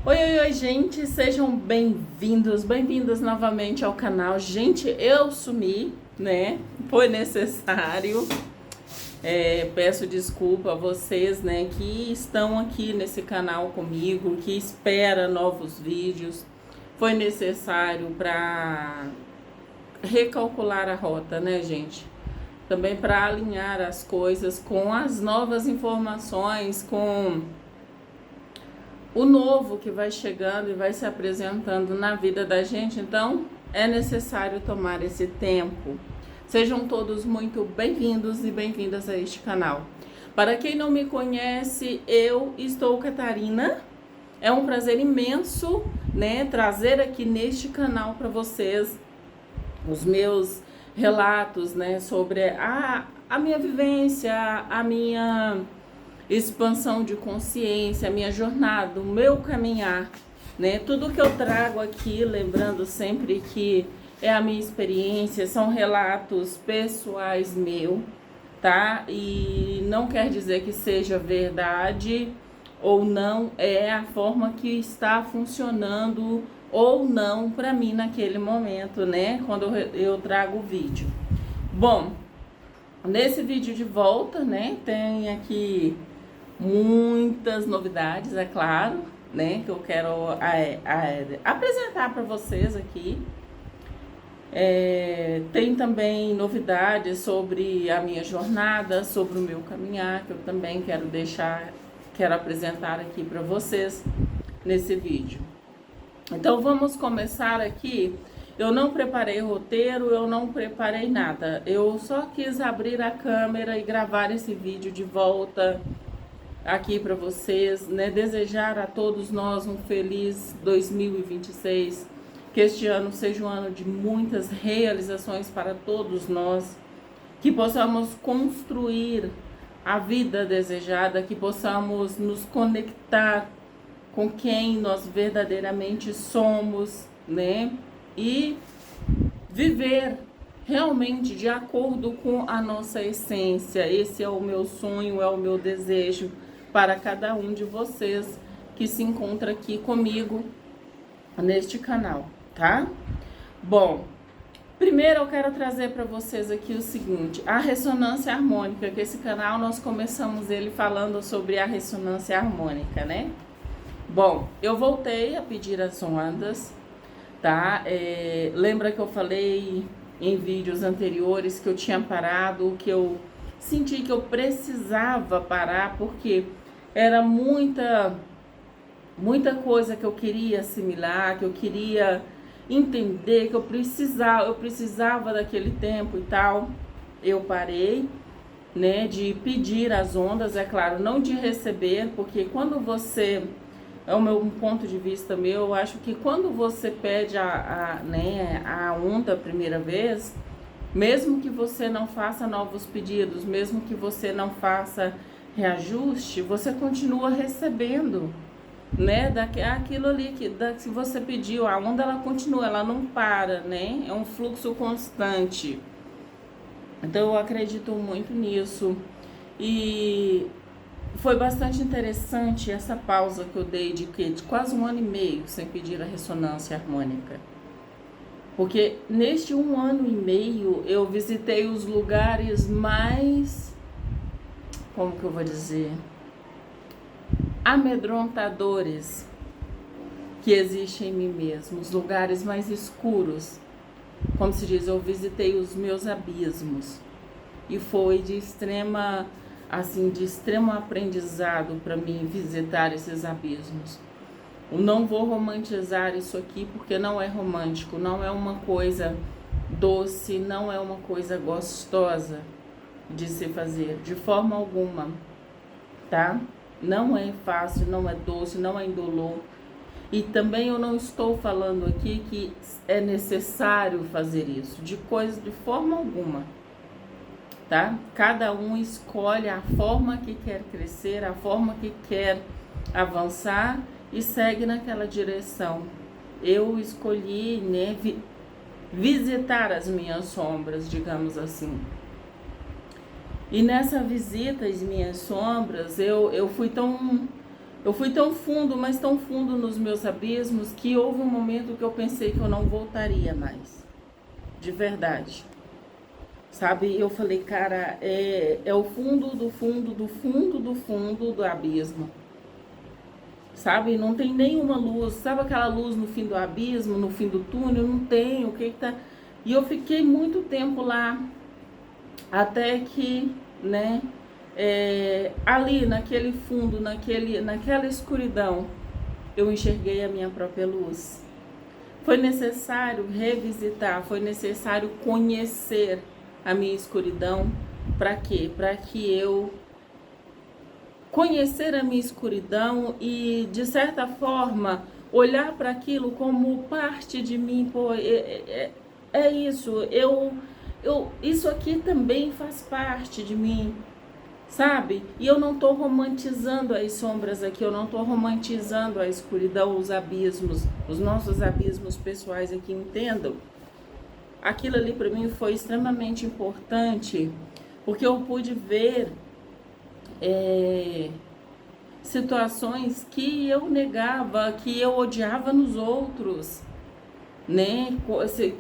Oi, oi, oi, gente, sejam bem-vindos novamente ao canal. Gente, eu sumi, né? Foi necessário. Peço desculpa a vocês, né, que estão aqui nesse canal comigo, que espera novos vídeos. Foi necessário para recalcular a rota, né, gente? Também para alinhar as coisas com as novas informações, com o novo que vai chegando e vai se apresentando na vida da gente. Então é necessário tomar esse tempo. Sejam todos muito bem-vindos e bem-vindas a este canal. Para quem não me conhece, eu estou Catarina. É um prazer imenso, né, trazer aqui neste canal para vocês os meus relatos, né, sobre a minha vivência, a minha expansão de consciência, a minha jornada, o meu caminhar, né? Tudo que eu trago aqui, lembrando sempre que é a minha experiência, são relatos pessoais meus, tá? E não quer dizer que seja verdade ou não, é a forma que está funcionando ou não para mim naquele momento, né? Quando eu trago o vídeo. Bom, nesse vídeo de volta, né? Tem aqui muitas novidades, é claro, né, que eu quero apresentar para vocês aqui. Tem também novidades sobre a minha jornada, sobre o meu caminhar, que eu também quero apresentar aqui para vocês nesse vídeo. Então vamos começar aqui. Eu não preparei roteiro, eu não preparei nada. Eu só quis abrir a câmera e gravar esse vídeo de volta aqui para vocês, né? Desejar a todos nós um feliz 2026, que este ano seja um ano de muitas realizações para todos nós, que possamos construir a vida desejada, que possamos nos conectar com quem nós verdadeiramente somos, né? E viver realmente de acordo com a nossa essência. Esse é o meu sonho, é o meu desejo para cada um de vocês que se encontra aqui comigo neste canal, tá? Bom, primeiro eu quero trazer para vocês aqui o seguinte, a ressonância harmônica, que esse canal nós começamos ele falando sobre a ressonância harmônica, né? Bom, eu voltei a pedir as ondas, tá? Lembra que eu falei em vídeos anteriores que eu tinha parado, que eu senti que eu precisava parar, porque era muita coisa que eu queria assimilar, que eu queria entender, que eu precisava daquele tempo e tal. Eu parei, né, de pedir as ondas, é claro, não de receber, porque quando você, é o meu ponto de vista meu, eu acho que quando você pede a onda a primeira vez, mesmo que você não faça novos pedidos, mesmo que você não faça reajuste, você continua recebendo, né, aquilo ali que você pediu. A onda ela continua, ela não para, né? É um fluxo constante. Então eu acredito muito nisso. E foi bastante interessante essa pausa que eu dei de quase 1 ano e meio sem pedir a ressonância harmônica. Porque neste 1 ano e meio eu visitei os lugares mais, como que eu vou dizer, amedrontadores que existem em mim mesmo, os lugares mais escuros. Como se diz, eu visitei os meus abismos. E foi de extremo aprendizado para mim visitar esses abismos. Eu não vou romantizar isso aqui porque não é romântico, não é uma coisa doce, não é uma coisa gostosa de se fazer, de forma alguma, tá? Não é fácil, não é doce, não é indolor. E também eu não estou falando aqui que é necessário fazer isso, de forma alguma, tá? Cada um escolhe a forma que quer crescer, a forma que quer avançar e segue naquela direção. Eu escolhi, né, visitar as minhas sombras, digamos assim. E nessa visita às minhas sombras, eu fui tão Eu fui tão fundo, mas tão fundo nos meus abismos, que houve um momento que eu pensei que eu não voltaria mais. De verdade. Sabe? Eu falei, cara, é o fundo do fundo do fundo do fundo do abismo. Sabe? Não tem nenhuma luz. Sabe aquela luz no fim do abismo, no fim do túnel? Não tem. O que que tá... E eu fiquei muito tempo lá, até que, né, ali naquele fundo, naquela escuridão, eu enxerguei a minha própria luz. Foi necessário revisitar, foi necessário conhecer a minha escuridão. Para quê? Para que eu conhecer a minha escuridão e, de certa forma, olhar para aquilo como parte de mim. Pô, é isso, isso aqui também faz parte de mim, sabe? E eu não estou romantizando as sombras aqui, eu não estou romantizando a escuridão, os abismos, os nossos abismos pessoais aqui, entendam? Aquilo ali para mim foi extremamente importante, porque eu pude ver situações que eu negava, que eu odiava nos outros, né?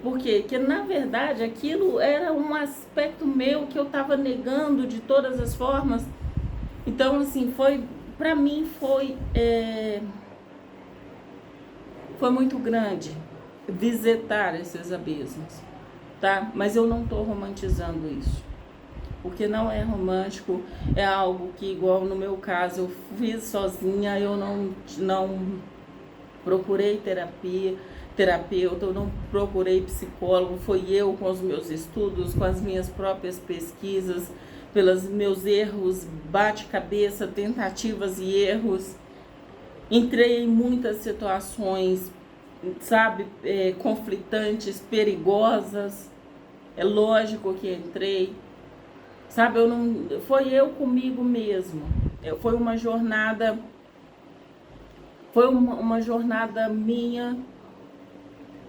Por quê? Porque na verdade aquilo era um aspecto meu que eu estava negando de todas as formas. Então, assim, para mim foi muito grande visitar esses abismos, tá? Mas eu não estou romantizando isso, porque não é romântico, é algo que, igual no meu caso, eu fiz sozinha, eu não procurei terapeuta, eu não procurei psicólogo, foi eu com os meus estudos, com as minhas próprias pesquisas, pelos meus erros, bate-cabeça, tentativas e erros. Entrei em muitas situações, sabe, conflitantes, perigosas. É lógico que entrei, sabe, foi eu comigo mesmo. Foi uma jornada minha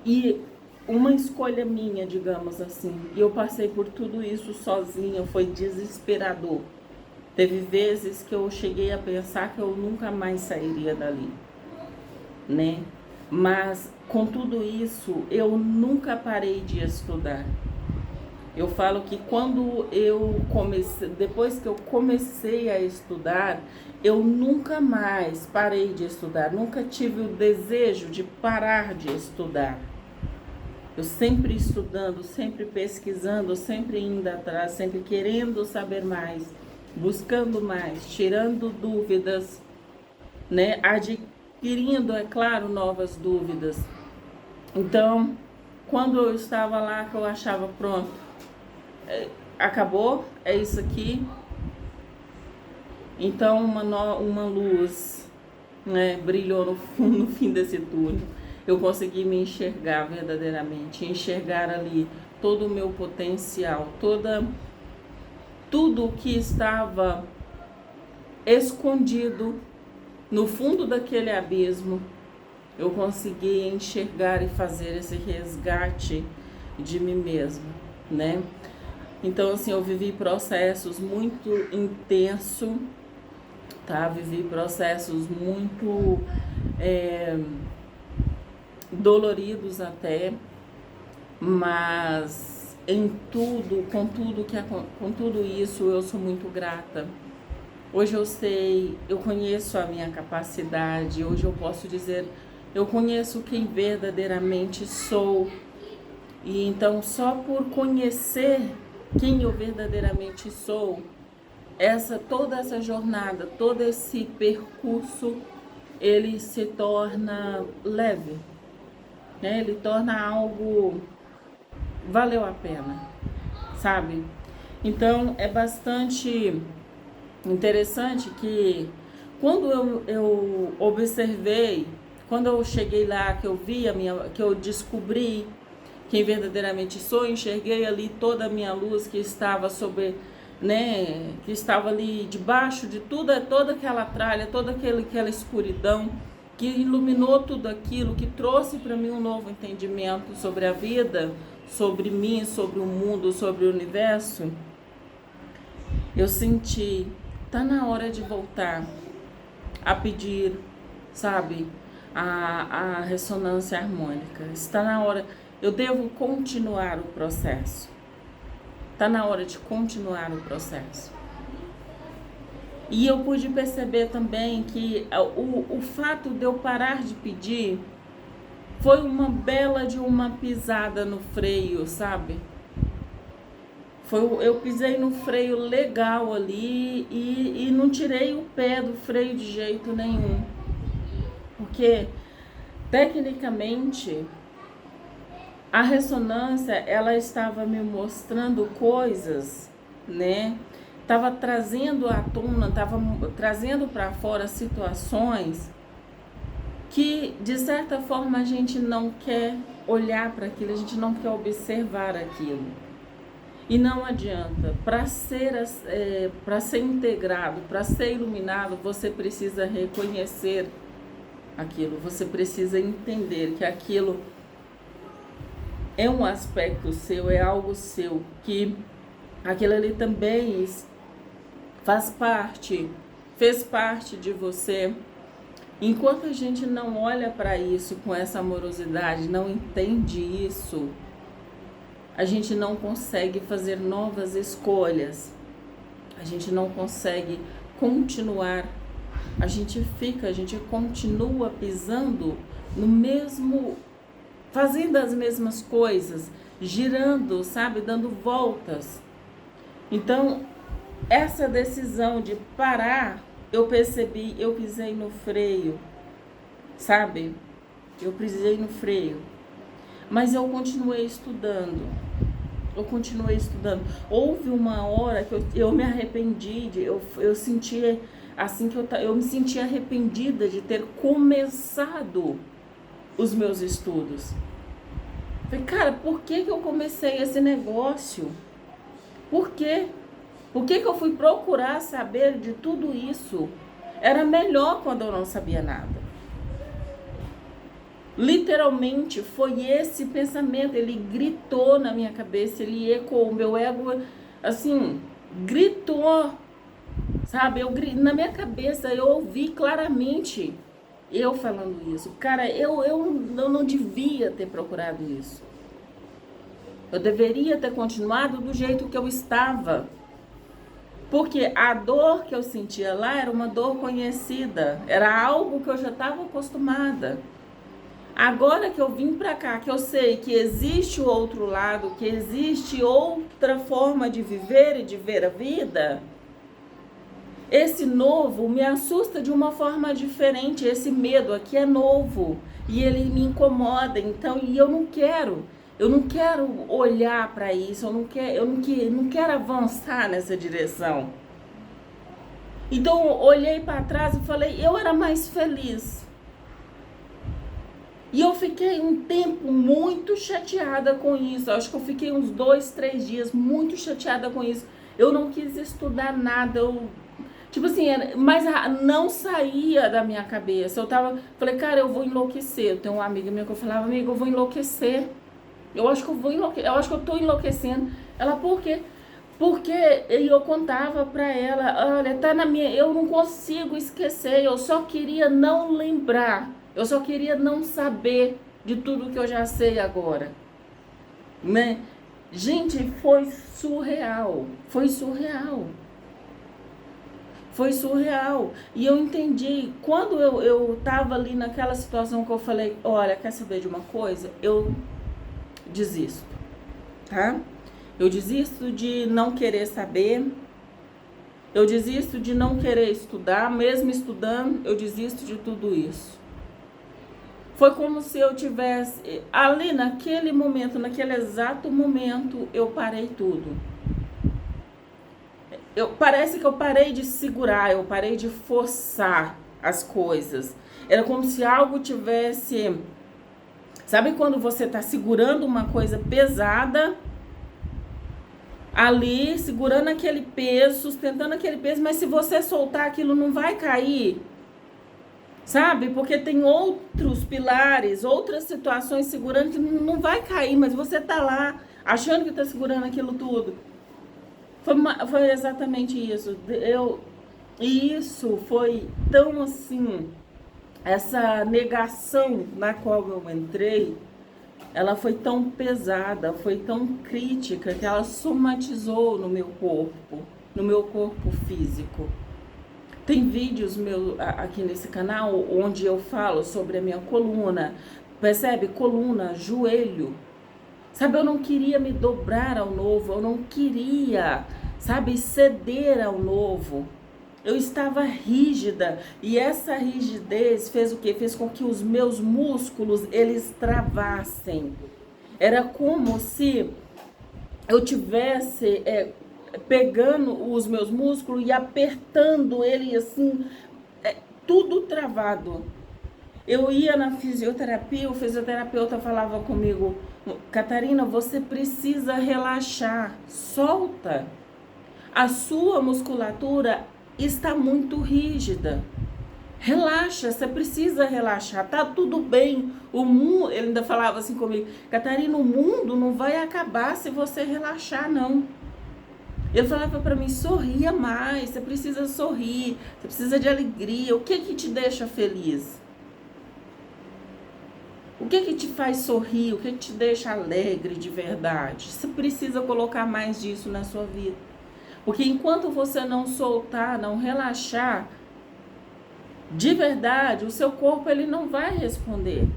e uma escolha minha, digamos assim. E eu passei por tudo isso sozinha, foi desesperador. Teve vezes que eu cheguei a pensar que eu nunca mais sairia dali, né? Mas com tudo isso, eu nunca parei de estudar. Eu falo que depois que eu comecei a estudar, eu nunca mais parei de estudar, nunca tive o desejo de parar de estudar. Eu sempre estudando, sempre pesquisando, sempre indo atrás, sempre querendo saber mais, buscando mais, tirando dúvidas, né? Adquirindo, é claro, novas dúvidas. Então, quando eu estava lá, que eu achava, pronto, acabou, é isso aqui. Então, uma luz, né, brilhou no fim desse túnel. Eu consegui me enxergar verdadeiramente, enxergar ali todo o meu potencial, tudo que estava escondido no fundo daquele abismo. Eu consegui enxergar e fazer esse resgate de mim mesma, né? Então, assim, eu vivi processos muito intensos, tá? Vivi processos muito doloridos até, mas com tudo isso, eu sou muito grata. Hoje eu sei, eu conheço a minha capacidade, hoje eu posso dizer, eu conheço quem verdadeiramente sou. E então, só por conhecer quem eu verdadeiramente sou, toda essa jornada, todo esse percurso, ele se torna leve, né? Ele torna algo, valeu a pena, sabe? Então, é bastante interessante que quando eu observei, quando eu cheguei lá, que eu vi que eu descobri quem verdadeiramente sou, enxerguei ali toda a minha luz que estava né, que estava ali debaixo de toda aquela tralha, toda aquela escuridão, que iluminou tudo aquilo, que trouxe para mim um novo entendimento sobre a vida, sobre mim, sobre o mundo, sobre o universo. Eu senti, tá na hora de voltar a pedir, sabe, a ressonância harmônica. Está na hora, eu devo continuar o processo. Está na hora de continuar o processo. E eu pude perceber também que o fato de eu parar de pedir foi uma bela de uma pisada no freio, sabe? Eu pisei no freio legal ali e não tirei o pé do freio de jeito nenhum. Porque, tecnicamente, a ressonância, ela estava me mostrando coisas, né? Estava trazendo à tona, estava trazendo para fora situações que, de certa forma, a gente não quer olhar para aquilo, a gente não quer observar aquilo. E não adianta, para ser integrado, para ser iluminado, você precisa reconhecer aquilo, você precisa entender que aquilo é um aspecto seu, é algo seu, que aquilo ali também fez parte de você. Enquanto a gente não olha para isso com essa amorosidade, não entende isso, a gente não consegue fazer novas escolhas, a gente não consegue continuar, a gente continua pisando no mesmo, fazendo as mesmas coisas, girando, sabe, dando voltas. Então, essa decisão de parar, eu percebi, eu pisei no freio, sabe? Eu pisei no freio. Mas eu continuei estudando. Houve uma hora que eu me arrependi, eu senti assim que eu me senti arrependida de ter começado os meus estudos. Falei, cara, por que eu comecei esse negócio? Por quê? Por que eu fui procurar saber de tudo isso? Era melhor quando eu não sabia nada. Literalmente foi esse pensamento, ele gritou na minha cabeça, ele ecoou, o meu ego, assim, gritou, sabe? Na minha cabeça eu ouvi claramente eu falando isso. Cara, eu não devia ter procurado isso. Eu deveria ter continuado do jeito que eu estava. Porque a dor que eu sentia lá era uma dor conhecida, era algo que eu já estava acostumada. Agora que eu vim para cá, que eu sei que existe o outro lado, que existe outra forma de viver e de ver a vida, esse novo me assusta de uma forma diferente. Esse medo aqui é novo e ele me incomoda. Então, e eu não quero olhar para isso, eu não quero avançar nessa direção. Então, eu olhei para trás e falei, eu era mais feliz. E eu fiquei um tempo muito chateada com isso. Acho que eu fiquei uns 2, 3 dias muito chateada com isso. Eu não quis estudar nada. Tipo assim, mas não saía da minha cabeça. Falei, cara, eu vou enlouquecer. Eu tenho uma amiga minha que eu falava, amiga, eu vou enlouquecer. Eu acho que eu tô enlouquecendo. Ela, por quê? Porque eu contava pra ela, olha, tá na minha, eu não consigo esquecer, eu só queria não lembrar. Eu só queria não saber de tudo que eu já sei agora, né? Gente, foi surreal. E eu entendi, quando eu tava ali naquela situação que eu falei, olha, quer saber de uma coisa? Eu desisto, tá? Eu desisto de não querer saber, eu desisto de não querer estudar, mesmo estudando, eu desisto de tudo isso. Foi como se eu tivesse, ali naquele momento, naquele exato momento, eu parei tudo. Parece que eu parei de segurar, eu parei de forçar as coisas. Era como se algo tivesse... Sabe quando você tá segurando uma coisa pesada, ali, segurando aquele peso, sustentando aquele peso, mas se você soltar aquilo não vai cair? Sabe? Porque tem outros pilares, outras situações segurando que não vai cair, mas você tá lá achando que tá segurando aquilo tudo. Foi exatamente isso. E isso foi tão assim, essa negação na qual eu entrei, ela foi tão pesada, foi tão crítica, que ela somatizou no meu corpo físico. Tem vídeos meus aqui nesse canal onde eu falo sobre a minha coluna, percebe? Coluna, joelho. Sabe, eu não queria me dobrar ao novo, eu não queria, sabe, ceder ao novo. Eu estava rígida e essa rigidez fez o quê? Fez com que os meus músculos, eles travassem. Era como se eu tivesse pegando os meus músculos e apertando ele assim, tudo travado. Eu ia na fisioterapia, o fisioterapeuta falava comigo: Catarina, você precisa relaxar, solta. A sua musculatura está muito rígida. Relaxa, você precisa relaxar, tá tudo bem. O mundo, ele ainda falava assim comigo: Catarina, o mundo não vai acabar se você relaxar, não. Ele falava para mim: sorria mais, você precisa sorrir, você precisa de alegria. O que te deixa feliz? O que te faz sorrir? O que te deixa alegre de verdade? Você precisa colocar mais disso na sua vida. Porque enquanto você não soltar, não relaxar, de verdade, o seu corpo ele não vai responder.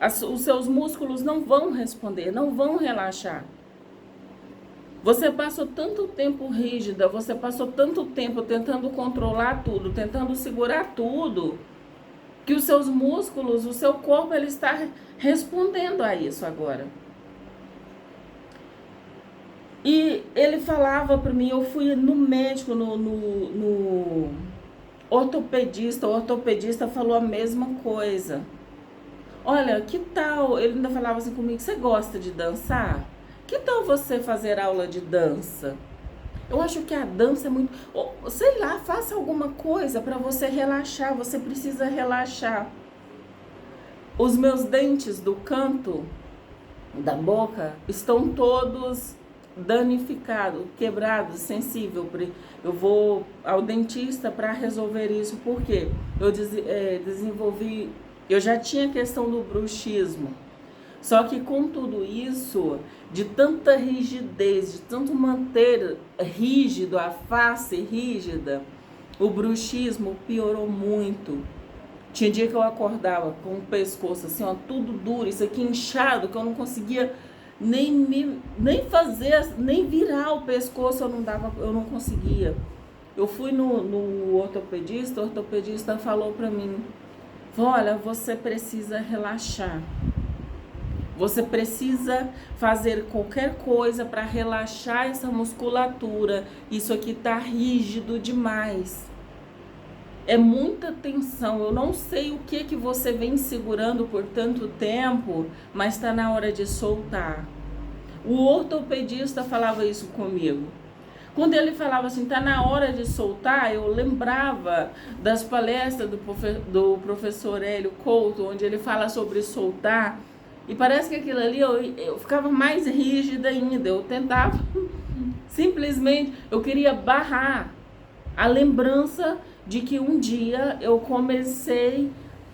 Os seus músculos não vão responder, não vão relaxar. Você passou tanto tempo rígida, você passou tanto tempo tentando controlar tudo, tentando segurar tudo, que os seus músculos, o seu corpo, ele está respondendo a isso agora. E ele falava para mim, eu fui no médico, no ortopedista, o ortopedista falou a mesma coisa. Olha, que tal, ele ainda falava assim comigo: você gosta de dançar? Que tal você fazer aula de dança? Eu acho que a dança é muito, sei lá, faça alguma coisa para você relaxar, você precisa relaxar. Os meus dentes do canto da boca estão todos danificados, quebrados, sensíveis. Eu vou ao dentista para resolver isso, porque eu desenvolvi, eu já tinha questão do bruxismo. Só que com tudo isso, de tanta rigidez, de tanto manter rígido, a face rígida, o bruxismo piorou muito. Tinha dia que eu acordava com o pescoço assim, ó, tudo duro, isso aqui inchado, que eu não conseguia nem fazer, nem virar o pescoço, eu não conseguia. Eu fui no ortopedista, o ortopedista falou pra mim: olha, você precisa relaxar. Você precisa fazer qualquer coisa para relaxar essa musculatura. Isso aqui tá rígido demais. É muita tensão. Eu não sei o que você vem segurando por tanto tempo, mas está na hora de soltar. O ortopedista falava isso comigo. Quando ele falava assim, tá na hora de soltar, eu lembrava das palestras do professor Hélio Couto, onde ele fala sobre soltar. E parece que aquilo ali eu ficava mais rígida ainda. Eu tentava, simplesmente, eu queria barrar a lembrança de que um dia eu comecei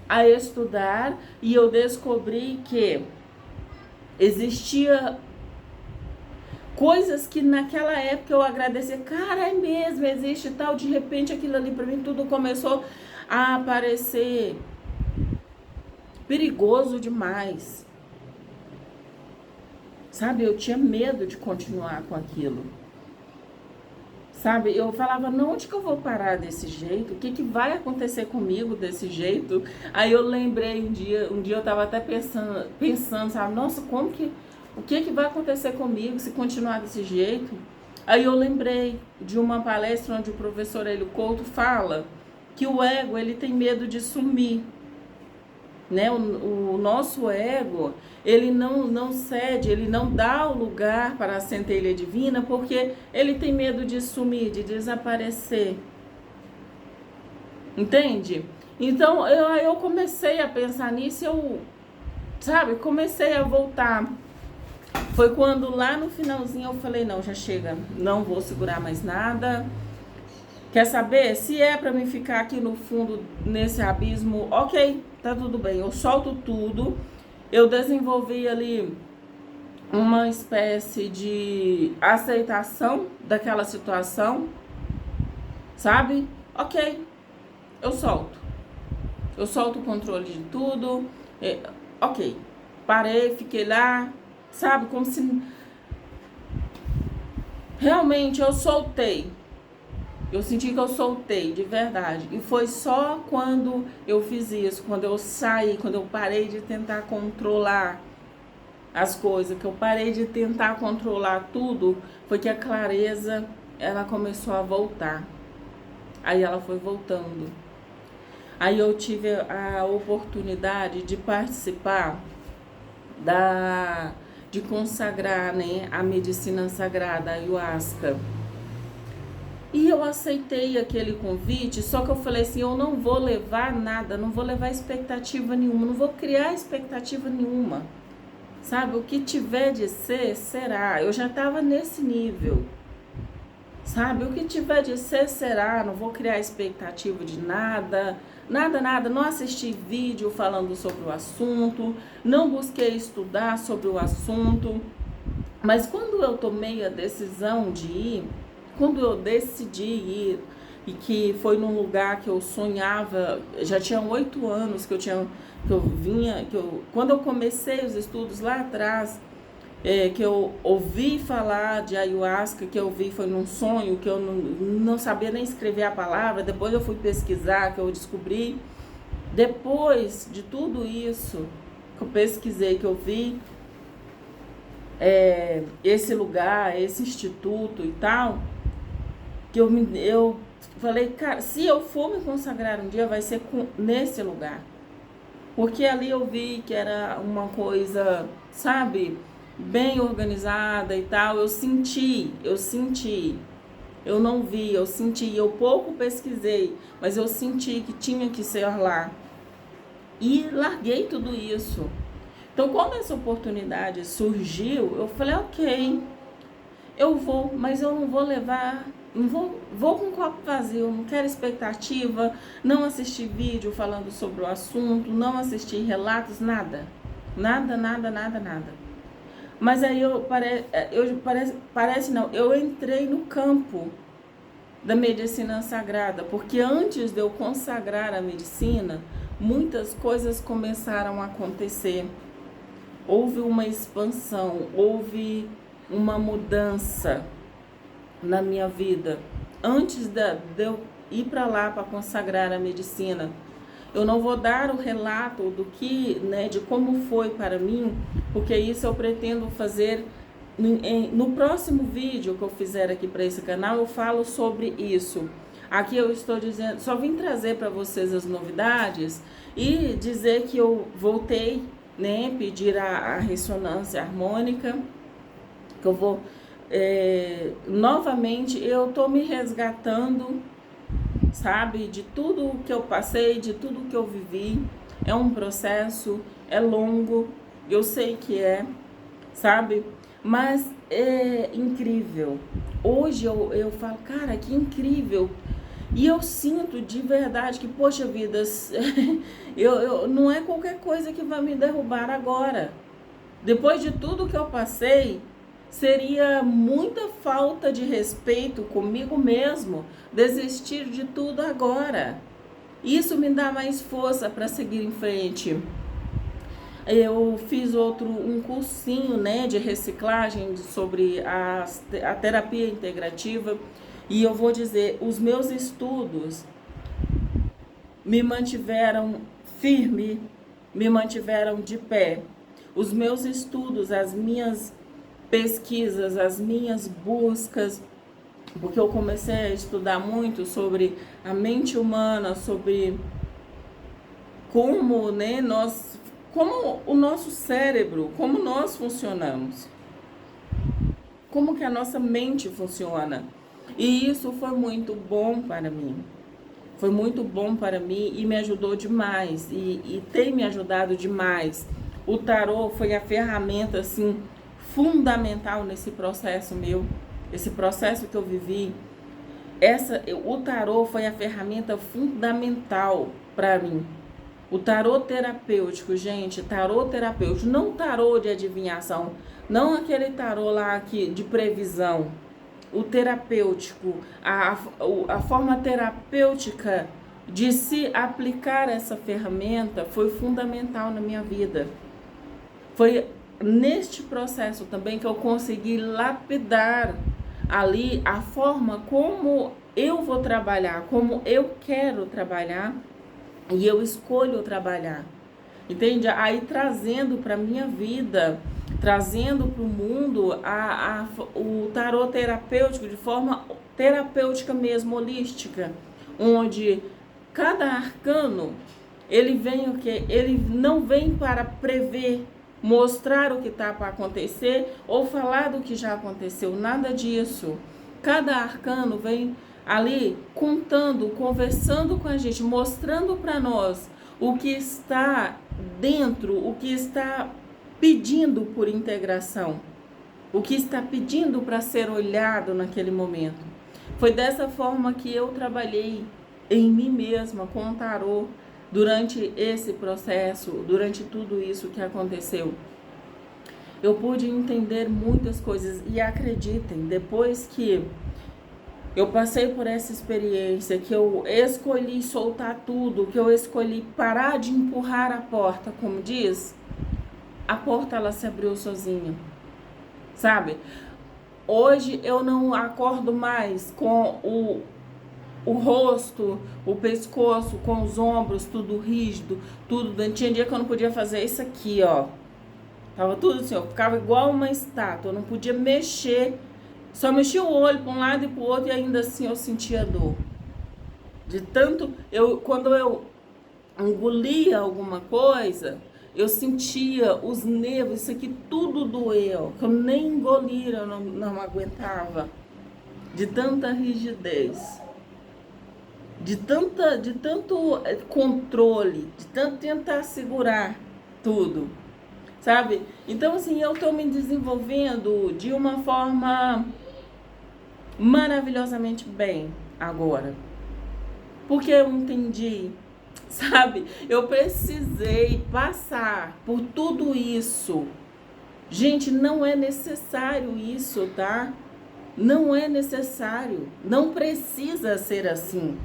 a estudar e eu descobri que existia coisas que naquela época eu agradecia. Cara, é mesmo, existe tal. De repente aquilo ali pra mim tudo começou a aparecer perigoso demais. Sabe, eu tinha medo de continuar com aquilo. Sabe, eu falava: não, onde que eu vou parar desse jeito? O que vai acontecer comigo desse jeito? Aí eu lembrei um dia eu tava até pensando, sabe, nossa, o que vai acontecer comigo se continuar desse jeito? Aí eu lembrei de uma palestra onde o professor Hélio Couto fala que o ego, ele tem medo de sumir. Né? O nosso ego, ele não cede, ele não dá o lugar para a centelha divina, porque ele tem medo de sumir, de desaparecer. Entende? Então eu comecei a pensar nisso, comecei a voltar. Foi quando lá no finalzinho eu falei: não, já chega, não vou segurar mais nada. Quer saber? Se é para mim ficar aqui no fundo, nesse abismo, ok, tá tudo bem. Eu solto tudo. Eu desenvolvi ali uma espécie de aceitação daquela situação, sabe? Ok, eu solto. Eu solto o controle de tudo. Ok, parei, fiquei lá, sabe? Como se realmente eu soltei. Eu senti que eu soltei, de verdade. E foi só quando eu fiz isso, quando eu saí, quando eu parei de tentar controlar as coisas, que eu parei de tentar controlar tudo, foi que a clareza, ela começou a voltar. Aí ela foi voltando. Aí eu tive a oportunidade de participar de consagrar, né, a medicina sagrada, a ayahuasca. E eu aceitei aquele convite, só que eu falei assim, eu não vou levar nada, não vou levar expectativa nenhuma, não vou criar expectativa nenhuma. Sabe, o que tiver de ser, será. Eu já estava nesse nível. Sabe, o que tiver de ser, será. Não vou criar expectativa de nada, nada. Não assisti vídeo falando sobre o assunto, não busquei estudar sobre o assunto. Mas quando eu tomei a decisão de ir, quando eu decidi ir, e que foi num lugar que eu sonhava, já tinha 8 anos quando eu comecei os estudos lá atrás, que eu ouvi falar de ayahuasca, que eu vi foi num sonho, que eu não sabia nem escrever a palavra, depois eu fui pesquisar, que eu descobri, depois de tudo isso, que eu pesquisei, que eu vi, esse lugar, esse instituto e tal, que eu falei, cara, se eu for me consagrar um dia, vai ser nesse lugar. Porque ali eu vi que era uma coisa, sabe, bem organizada e tal. Eu senti. Eu não vi, eu senti. Eu pouco pesquisei, mas eu senti que tinha que ser lá. E larguei tudo isso. Então, quando essa oportunidade surgiu, eu falei, ok, eu vou, mas eu não vou levar, não vou com o copo vazio, não quero expectativa, não assisti vídeo falando sobre o assunto, não assisti relatos, nada. Mas aí eu entrei no campo da medicina sagrada, porque antes de eu consagrar a medicina, muitas coisas começaram a acontecer. Houve uma expansão, houve uma mudança na minha vida. Antes de eu ir para lá para consagrar a medicina, eu não vou dar o relato do que, né, de como foi para mim, porque isso eu pretendo fazer no próximo vídeo que eu fizer aqui para esse canal. Eu falo sobre isso. Aqui eu estou dizendo, só vim trazer para vocês as novidades e dizer que eu voltei, né, pedir a ressonância harmônica, que eu vou novamente, eu tô me resgatando, sabe, de tudo que eu passei, de tudo que eu vivi. É um processo, é longo, eu sei que sabe, mas é incrível. Hoje eu falo, cara, que incrível. E eu sinto de verdade que, poxa vida, não é qualquer coisa que vai me derrubar agora. Depois de tudo que eu passei, seria muita falta de respeito comigo mesmo desistir de tudo agora. Isso me dá mais força para seguir em frente. Eu fiz um cursinho, né, de reciclagem sobre a terapia integrativa. E eu vou dizer, os meus estudos me mantiveram firme, me mantiveram de pé. Os meus estudos, as minhas pesquisas, as minhas buscas, porque eu comecei a estudar muito sobre a mente humana, sobre como, né, como o nosso cérebro, como nós funcionamos, como que a nossa mente funciona. E isso foi muito bom para mim. Foi muito bom para mim e me ajudou demais. E tem me ajudado demais. O tarô foi a ferramenta, assim, fundamental nesse processo meu. Esse processo que eu vivi. O tarô foi a ferramenta fundamental para mim. O tarô terapêutico, gente, tarô terapêutico, não tarô de adivinhação, não aquele tarô lá de previsão. O terapêutico, a forma terapêutica de se aplicar essa ferramenta foi fundamental na minha vida. Foi neste processo também que eu consegui lapidar ali a forma como eu vou trabalhar, como eu quero trabalhar e eu escolho trabalhar. Entende? Aí trazendo para minha vida, trazendo para o mundo o tarô terapêutico de forma terapêutica mesmo, holística, onde cada arcano ele não vem para prever, mostrar o que está para acontecer ou falar do que já aconteceu, nada disso. Cada arcano vem ali contando, conversando com a gente, mostrando para nós o que está dentro, o que está pedindo por integração, o que está pedindo para ser olhado naquele momento. Foi dessa forma que eu trabalhei em mim mesma com o tarô durante esse processo, durante tudo isso que aconteceu. Eu pude entender muitas coisas e acreditem, depois que eu passei por essa experiência, que eu escolhi soltar tudo, que eu escolhi parar de empurrar a porta, como diz, a porta ela se abriu sozinha, sabe? Hoje eu não acordo mais com o rosto, o pescoço, com os ombros, tudo rígido, tudo. Tinha dia que eu não podia fazer isso aqui, ó. Tava tudo assim, eu ficava igual uma estátua, eu não podia mexer. Só mexia o olho para um lado e para o outro e ainda assim eu sentia dor. De tanto, quando eu engolia alguma coisa, eu sentia os nervos, isso aqui tudo doeu, que eu nem engolir, eu não aguentava. De tanta rigidez. De tanto controle, de tanto tentar segurar tudo, sabe? Então, assim, eu tô me desenvolvendo de uma forma maravilhosamente bem agora. Porque eu entendi, sabe? Eu precisei passar por tudo isso. Gente, não é necessário isso, tá? Não é necessário, não precisa ser assim.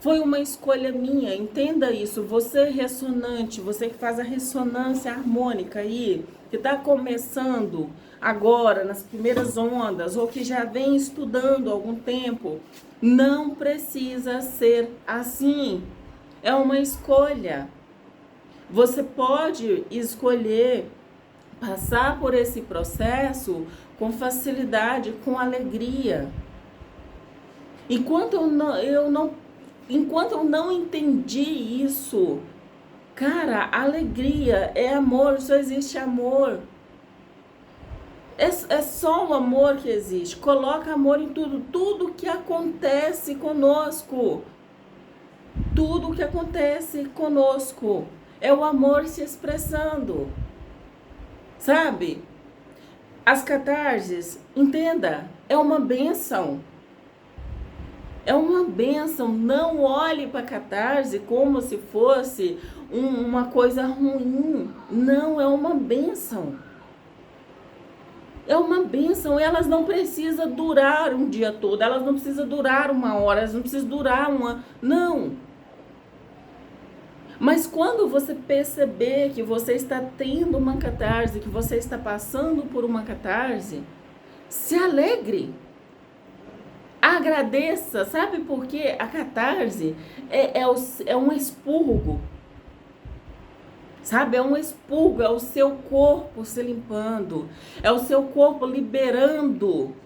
Foi uma escolha minha, entenda isso. Você ressonante, você que faz a ressonância harmônica aí, que está começando agora, nas primeiras ondas, ou que já vem estudando há algum tempo, não precisa ser assim. É uma escolha. Você pode escolher passar por esse processo com facilidade, com alegria. Enquanto eu não entendi isso, cara, alegria é amor, só existe amor. É só o amor que existe. Coloca amor em tudo que acontece conosco. Tudo que acontece conosco é o amor se expressando. Sabe? As catarses, entenda, é uma bênção. É uma bênção. Não olhe para a catarse como se fosse uma coisa ruim. Não, é uma bênção. É uma bênção. Elas não precisam durar um dia todo. Elas não precisam durar uma hora. Elas não precisam durar uma... Não. Mas quando você perceber que você está tendo uma catarse, que você está passando por uma catarse, se alegre. Agradeça, sabe por quê? A catarse é um expurgo, sabe? É um expurgo, é o seu corpo se limpando, é o seu corpo liberando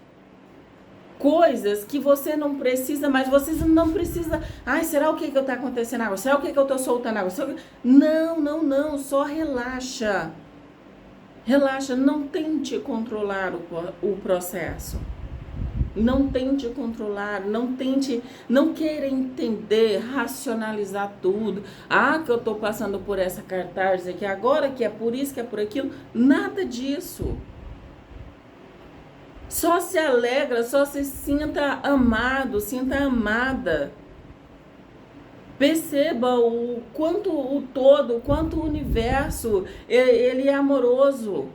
coisas que você não precisa, mas você não precisa. Ai, será o que está acontecendo agora? Será o que eu estou soltando agora? Não, só relaxa. Relaxa, não tente controlar o processo. Não tente controlar, não queira entender, racionalizar tudo. Ah, que eu tô passando por essa catarse aqui agora, que é por isso, que é por aquilo. Nada disso. Só se alegra, só se sinta amado, sinta amada. Perceba o quanto o todo, o quanto o universo, ele é amoroso,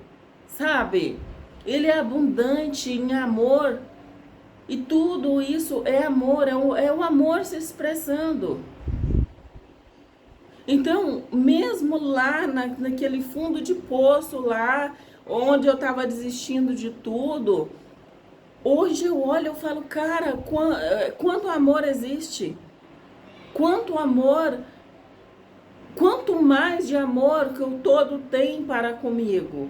sabe? Ele é abundante em amor. E tudo isso é amor, é o amor se expressando. Então, mesmo lá naquele fundo de poço lá, onde eu estava desistindo de tudo, hoje eu olho e falo, cara, quanto amor existe. Quanto amor, quanto mais de amor que o todo tem para comigo.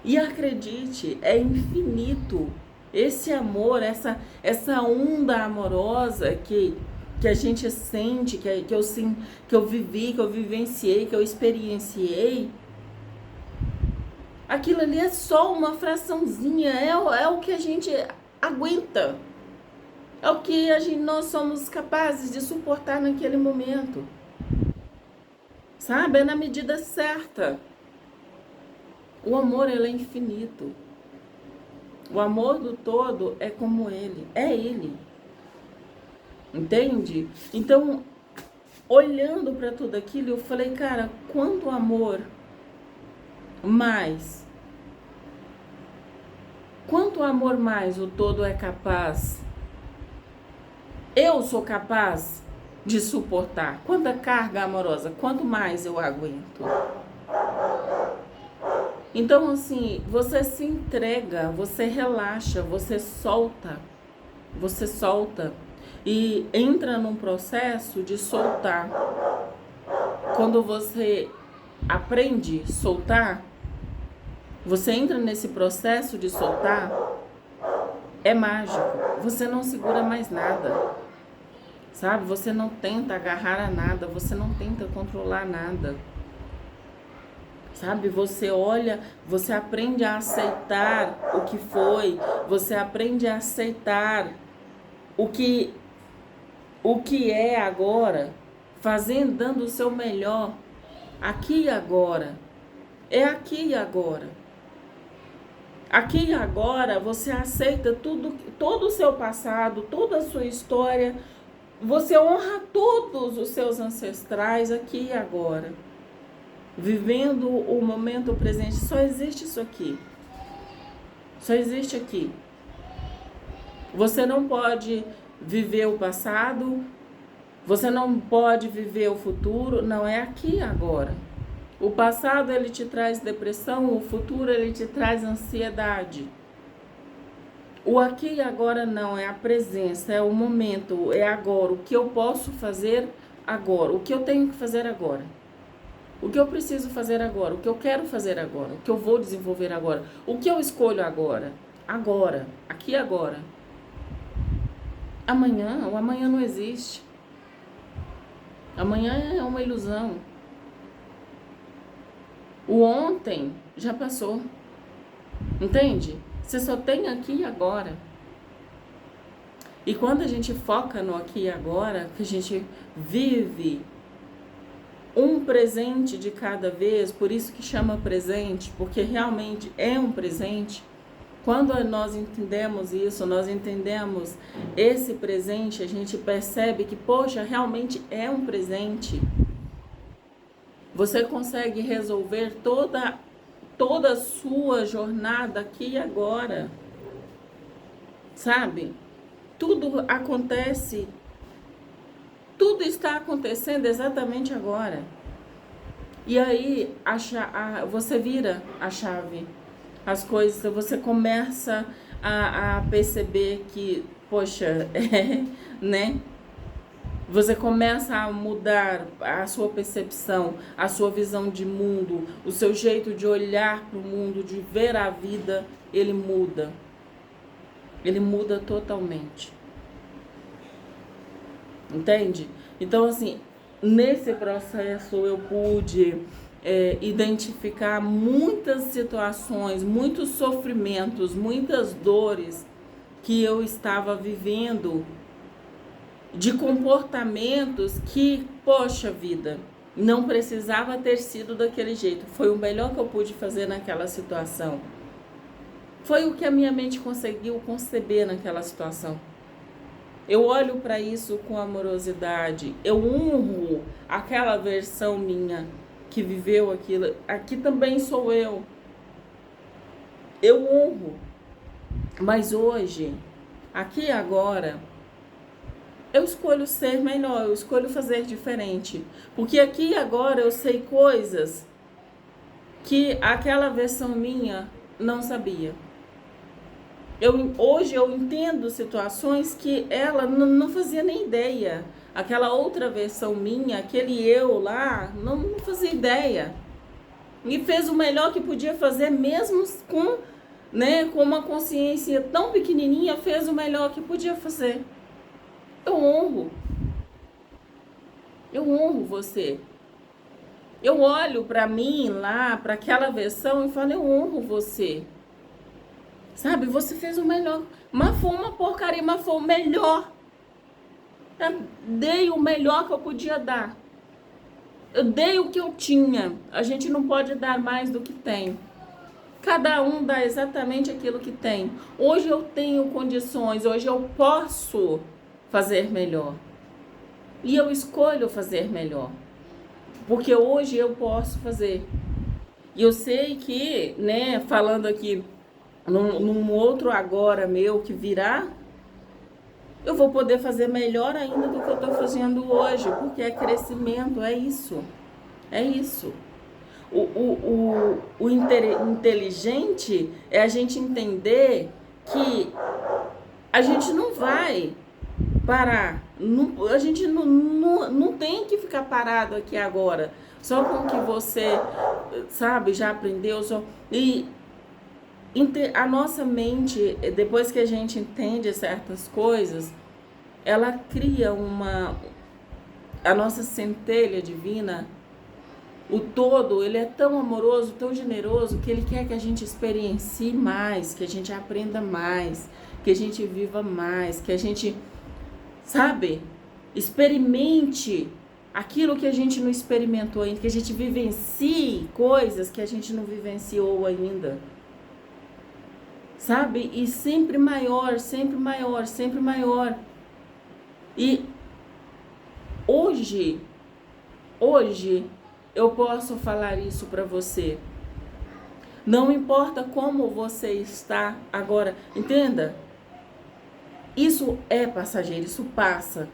E acredite, é infinito. Esse amor, essa onda amorosa que a gente sente, que eu vivi, que eu vivenciei, que eu experienciei, aquilo ali é só uma fraçãozinha, é o que a gente aguenta. É o que nós somos capazes de suportar naquele momento. Sabe? É na medida certa. O amor, ele é infinito. O amor do todo é como ele. É ele. Entende? Então, olhando para tudo aquilo, eu falei, cara, quanto amor mais? Quanto amor mais o todo é capaz? Eu sou capaz de suportar. Quanta carga amorosa, quanto mais eu aguento. Então, assim, você se entrega, você relaxa, você solta e entra num processo de soltar. Quando você aprende a soltar, você entra nesse processo de soltar, é mágico. Você não segura mais nada. Sabe? Você não tenta agarrar a nada, você não tenta controlar nada. Sabe? Você olha, você aprende a aceitar o que foi, você aprende a aceitar o que é agora, fazendo, dando o seu melhor, aqui e agora. É aqui e agora. Aqui e agora você aceita todo o seu passado, toda a sua história. Você honra todos os seus ancestrais aqui e agora. Vivendo o momento presente. Só existe isso aqui. Só existe aqui. Você não pode viver o passado. Você não pode viver o futuro. Não, é aqui e agora. O passado, ele te traz depressão. O futuro, ele te traz ansiedade. O aqui e agora não, é a presença, é o momento, é agora. O que eu posso fazer agora, o que eu tenho que fazer agora. O que eu preciso fazer agora, o que eu quero fazer agora, o que eu vou desenvolver agora. O que eu escolho agora, agora, aqui e agora. Amanhã, o amanhã não existe. Amanhã é uma ilusão. O ontem já passou, entende? Você só tem aqui e agora. E quando a gente foca no aqui e agora, que a gente vive um presente de cada vez, por isso que chama presente, porque realmente é um presente. Quando nós entendemos isso, nós entendemos esse presente, a gente percebe que, poxa, realmente é um presente. Você consegue resolver toda a sua jornada aqui e agora, sabe? Tudo acontece, tudo está acontecendo exatamente agora. E aí você vira a chave, as coisas, você começa a perceber que, poxa, né? Você começa a mudar a sua percepção, a sua visão de mundo, o seu jeito de olhar para o mundo, de ver a vida, ele muda. Ele muda totalmente. Entende? Então, assim, nesse processo eu pude identificar muitas situações, muitos sofrimentos, muitas dores que eu estava vivendo, de comportamentos que, poxa vida, não precisava ter sido daquele jeito. Foi o melhor que eu pude fazer naquela situação. Foi o que a minha mente conseguiu conceber naquela situação. Eu olho para isso com amorosidade. Eu honro aquela versão minha que viveu aquilo. Aqui também sou eu. Eu honro. Mas hoje, aqui e agora, eu escolho ser melhor, eu escolho fazer diferente. Porque aqui e agora eu sei coisas que aquela versão minha não sabia. Hoje eu entendo situações que ela não fazia nem ideia. Aquela outra versão minha, aquele eu lá, não fazia ideia. E fez o melhor que podia fazer, mesmo com uma consciência tão pequenininha, fez o melhor que podia fazer. Eu honro. Eu honro você. Eu olho para mim lá, para aquela versão e falo, eu honro você. Sabe, você fez o melhor. Mas foi uma porcaria, mas foi o melhor. Eu dei o melhor que eu podia dar. Eu dei o que eu tinha. A gente não pode dar mais do que tem. Cada um dá exatamente aquilo que tem. Hoje eu tenho condições, hoje eu posso fazer melhor. E eu escolho fazer melhor. Porque hoje eu posso fazer. E eu sei que, falando aqui num outro agora meu que virá, eu vou poder fazer melhor ainda do que eu estou fazendo hoje, porque é crescimento, é isso. É isso. O inteligente é a gente entender que a gente não vai parar. A gente não tem que ficar parado aqui agora. Só com que você, sabe, já aprendeu. A nossa mente, depois que a gente entende certas coisas, ela cria a nossa centelha divina. O todo, ele é tão amoroso, tão generoso, que ele quer que a gente experiencie mais, que a gente aprenda mais, que a gente viva mais, que a gente, sabe, experimente aquilo que a gente não experimentou ainda, que a gente vivencie coisas que a gente não vivenciou ainda. Sabe? E sempre maior, sempre maior, sempre maior. E hoje eu posso falar isso para você. Não importa como você está agora, entenda? Isso é passageiro, isso passa.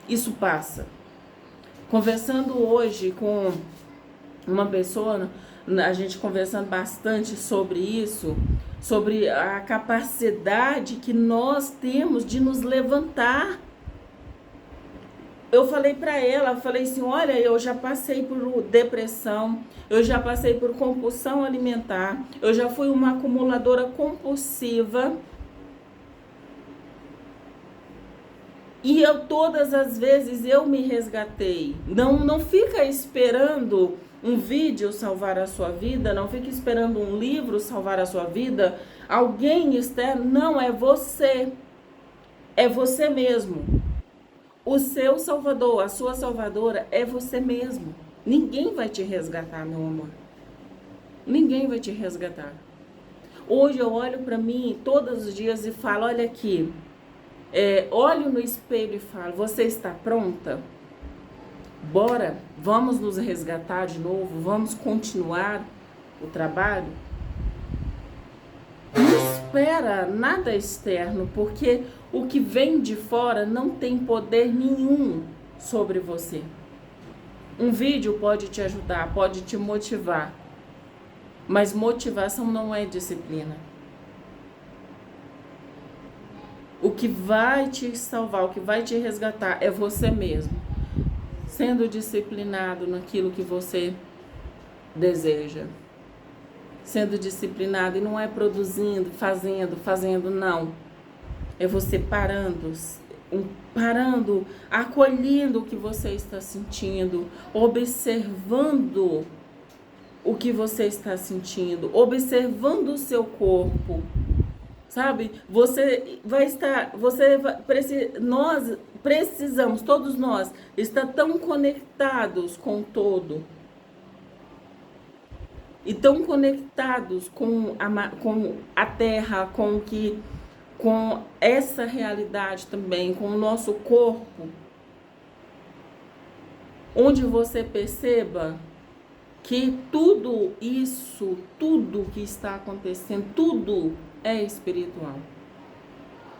Isso passa. Conversando hoje com uma pessoa, a gente conversando bastante sobre isso, sobre a capacidade que nós temos de nos levantar. Eu falei para ela, falei assim, olha, eu já passei por depressão, eu já passei por compulsão alimentar, eu já fui uma acumuladora compulsiva. E todas as vezes eu me resgatei. Não fica esperando um vídeo salvar a sua vida, não fica esperando um livro salvar a sua vida, alguém externo, não, é você. É você mesmo. O seu salvador, a sua salvadora é você mesmo. Ninguém vai te resgatar, meu amor. Ninguém vai te resgatar. Hoje eu olho para mim todos os dias e falo, olha aqui, olho no espelho e falo, você está pronta? Bora, vamos nos resgatar de novo, vamos continuar o trabalho? Não espera nada externo, porque o que vem de fora não tem poder nenhum sobre você. Um vídeo pode te ajudar, pode te motivar, mas motivação não é disciplina. O que vai te salvar, o que vai te resgatar é você mesmo, sendo disciplinado naquilo que você deseja. Sendo disciplinado, e não é produzindo, fazendo, não. É você parando, acolhendo o que você está sentindo, observando o que você está sentindo, observando o seu corpo. Sabe? Nós precisamos, todos nós, estar tão conectados com o todo. e tão conectados com a terra, com essa realidade também, com o nosso corpo, onde você perceba que tudo isso, tudo que está acontecendo, tudo é espiritual.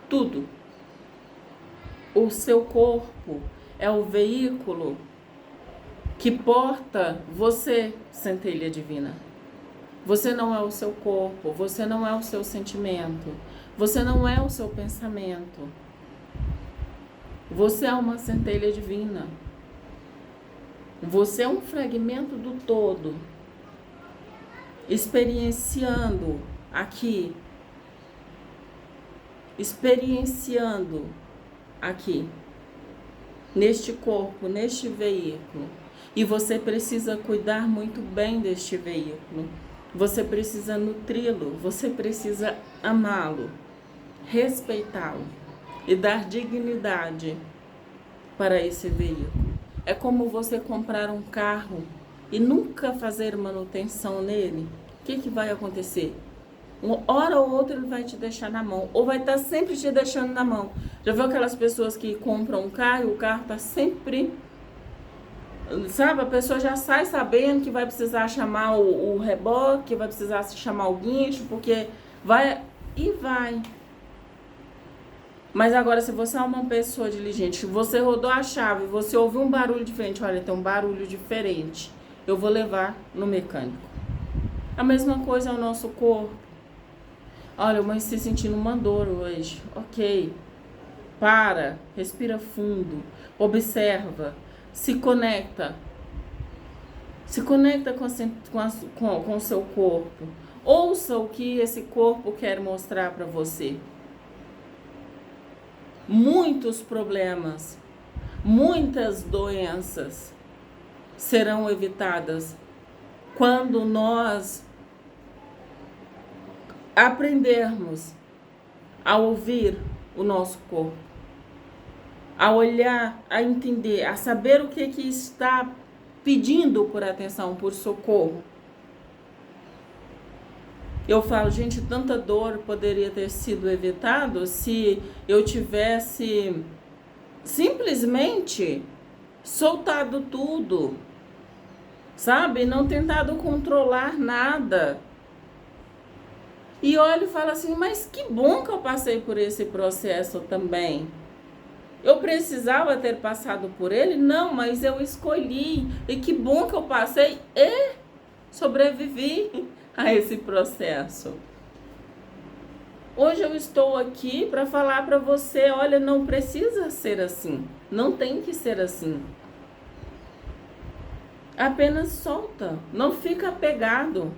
Tudo. O seu corpo é o veículo que porta você, centelha divina. Você não é o seu corpo, você não é o seu sentimento, você não é o seu pensamento. Você é uma centelha divina. Você é um fragmento do todo, experienciando aqui, neste corpo, neste veículo. E você precisa cuidar muito bem deste veículo. Você precisa nutri-lo, você precisa amá-lo, respeitá-lo e dar dignidade para esse veículo. É como você comprar um carro e nunca fazer manutenção nele. O que vai acontecer? Uma hora ou outra ele vai te deixar na mão, ou vai estar sempre te deixando na mão. Já viu aquelas pessoas que compram um carro e o carro está sempre... Sabe, a pessoa já sai sabendo que vai precisar chamar o reboque, que vai precisar chamar o guincho, porque vai e vai. Mas agora, se você é uma pessoa diligente, você rodou a chave, você ouviu um barulho diferente, olha, tem um barulho diferente, eu vou levar no mecânico. A mesma coisa é o nosso corpo. Olha, eu estou sentindo uma dor hoje. Ok, para, respira fundo, observa, se conecta. Se conecta com o seu corpo. Ouça o que esse corpo quer mostrar para você. Muitos problemas, muitas doenças serão evitadas quando nós aprendermos a ouvir o nosso corpo, a olhar, a entender, a saber o que está pedindo por atenção, por socorro. Eu falo, gente, tanta dor poderia ter sido evitado se eu tivesse simplesmente soltado tudo, sabe? Não tentado controlar nada. E olho e falo assim, mas que bom que eu passei por esse processo também. Eu precisava ter passado por ele? Não, mas eu escolhi. E que bom que eu passei e sobrevivi a esse processo. Hoje eu estou aqui para falar para você, olha, não precisa ser assim, não tem que ser assim. Apenas solta, não fica apegado,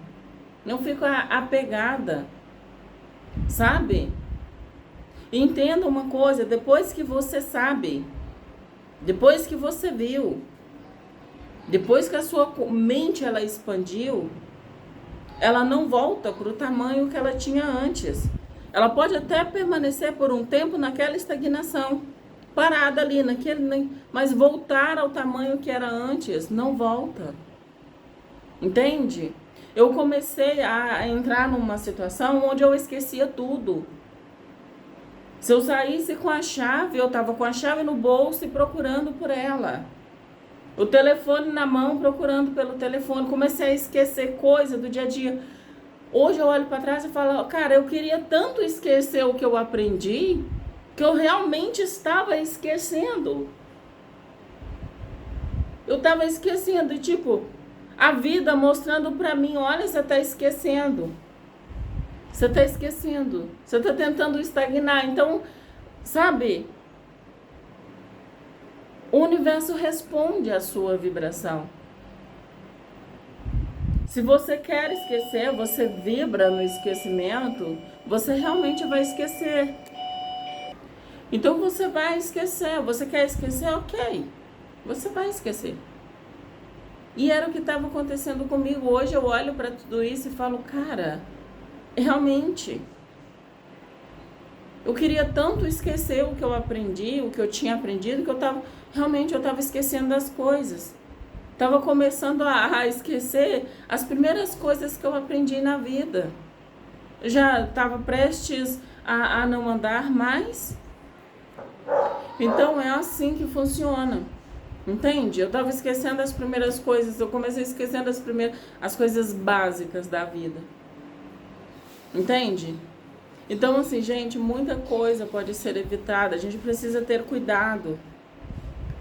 não fica apegada, sabe? Entenda uma coisa, depois que você sabe, depois que você viu, depois que a sua mente ela expandiu, ela não volta para o tamanho que ela tinha antes. Ela pode até permanecer por um tempo naquela estagnação, parada ali, mas voltar ao tamanho que era antes, não volta. Entende? Eu comecei a entrar numa situação onde eu esquecia tudo. Se eu saísse com a chave, eu estava com a chave no bolso e procurando por ela. O telefone na mão, procurando pelo telefone. Comecei a esquecer coisa do dia a dia. Hoje eu olho para trás e falo, cara, eu queria tanto esquecer o que eu aprendi, que eu realmente estava esquecendo. Eu estava esquecendo, e tipo, a vida mostrando para mim, olha, você está esquecendo. Você está esquecendo. Você está tentando estagnar. Então, sabe, o universo responde à sua vibração. Se você quer esquecer, você vibra no esquecimento, você realmente vai esquecer. Então você vai esquecer. Você quer esquecer? Ok. Você vai esquecer. E era o que estava acontecendo comigo. Hoje eu olho para tudo isso e falo, cara, realmente, eu queria tanto esquecer o que eu aprendi, o que eu tinha aprendido, que eu estava esquecendo das coisas. Estava começando a esquecer as primeiras coisas que eu aprendi na vida. Já estava prestes a não andar mais. Então é assim que funciona. Entende? Eu estava esquecendo as primeiras coisas. Eu comecei esquecendo as coisas básicas da vida. Entende? Então, assim, gente, muita coisa pode ser evitada. A gente precisa ter cuidado.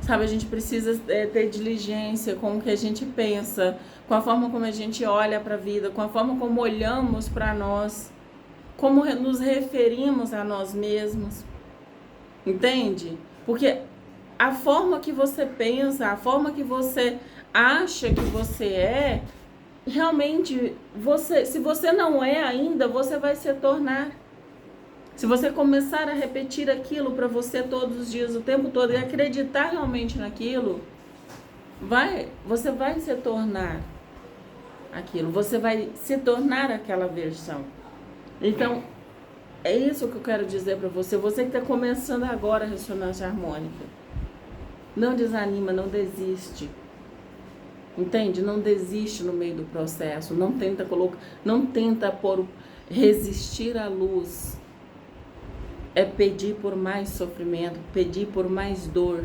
Sabe, a gente precisa ter diligência com o que a gente pensa, com a forma como a gente olha para a vida, com a forma como olhamos para nós, como nos referimos a nós mesmos. Entende? Porque a forma que você pensa, a forma que você acha que você é, realmente, se você não é ainda, você vai se tornar. Se você começar a repetir aquilo para você todos os dias, o tempo todo, e acreditar realmente naquilo, você vai se tornar aquilo, você vai se tornar aquela versão. Então, é isso que eu quero dizer para você. Você que está começando agora a ressonância harmônica, não desanima, não desiste. Entende? Não desiste no meio do processo, não tenta resistir à luz. É pedir por mais sofrimento, pedir por mais dor.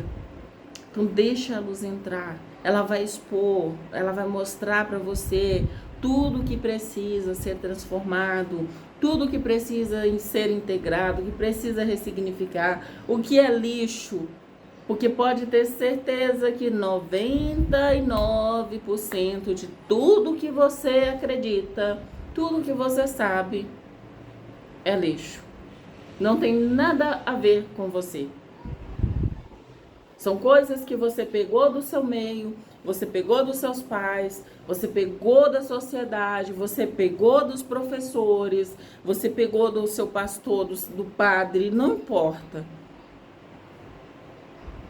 Então deixa a luz entrar. Ela vai expor, ela vai mostrar para você tudo que precisa ser transformado, tudo que precisa ser integrado, o que precisa ressignificar, o que é lixo. Porque pode ter certeza que 99% de tudo que você acredita, tudo que você sabe, é lixo. Não tem nada a ver com você. São coisas que você pegou do seu meio, você pegou dos seus pais, você pegou da sociedade, você pegou dos professores, você pegou do seu pastor, do padre, não importa.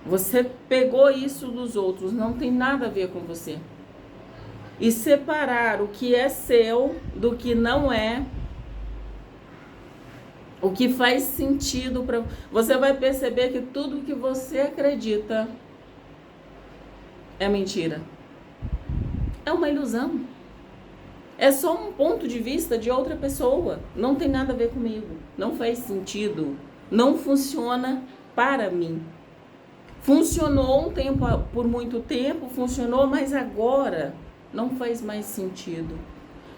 Você pegou isso dos outros, não tem nada a ver com você. E separar o que é seu do que não é, o que faz sentido para você, vai perceber que tudo que você acredita é mentira. É uma ilusão. É só um ponto de vista de outra pessoa. Não tem nada a ver comigo. Não faz sentido. Não funciona para mim. Funcionou por muito tempo, funcionou, mas agora não faz mais sentido.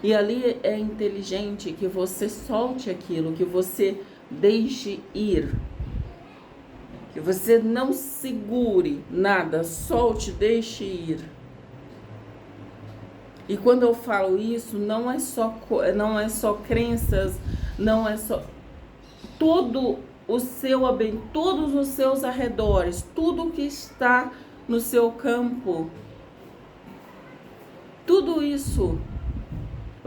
E ali é inteligente que você solte aquilo, que você deixe ir. Que você não segure nada, solte, deixe ir. E quando eu falo isso, não é só crenças, não é só todos os seus arredores, tudo que está no seu campo. Tudo isso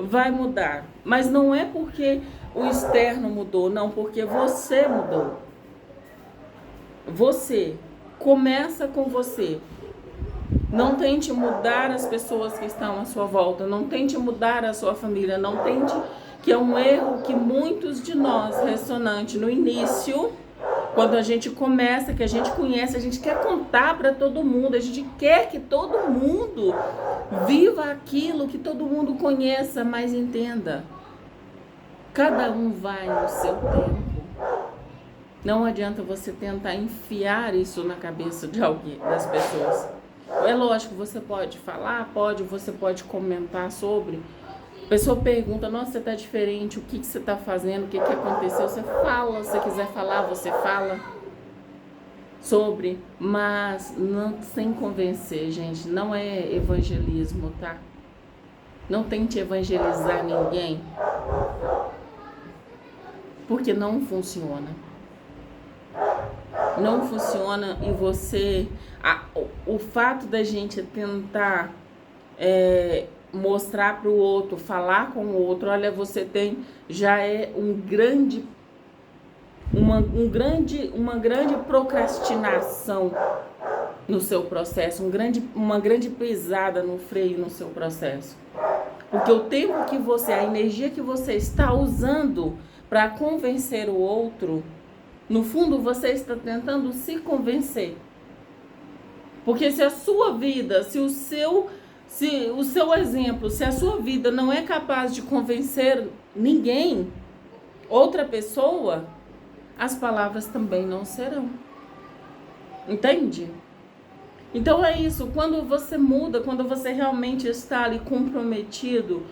vai mudar, mas não é porque o externo mudou, não, porque você mudou. Você começa com você. Não tente mudar as pessoas que estão à sua volta, não tente mudar a sua família, não tente, que é um erro que muitos de nós, ressonante, no início, quando a gente começa, que a gente conhece, a gente quer contar para todo mundo, a gente quer que todo mundo viva aquilo, que todo mundo conheça, mas entenda, cada um vai no seu tempo. Não adianta você tentar enfiar isso na cabeça de alguém, das pessoas. É lógico, você pode falar, você pode comentar sobre. A pessoa pergunta, nossa, você tá diferente, o que você tá fazendo, o que aconteceu? Você fala, se você quiser falar, você fala sobre, mas não, sem convencer, gente, não é evangelismo, tá? Não tente evangelizar ninguém, porque não funciona. Não funciona em você. O fato da gente tentar mostrar para o outro, falar com o outro, olha, você tem, já é uma grande procrastinação no seu processo, uma grande pisada no freio no seu processo. Porque o tempo que a energia que você está usando para convencer o outro, no fundo você está tentando se convencer. Porque se a sua vida, se o seu exemplo, se a sua vida não é capaz de convencer ninguém, outra pessoa, as palavras também não serão. Entende? Então é isso, quando você muda, quando você realmente está ali comprometido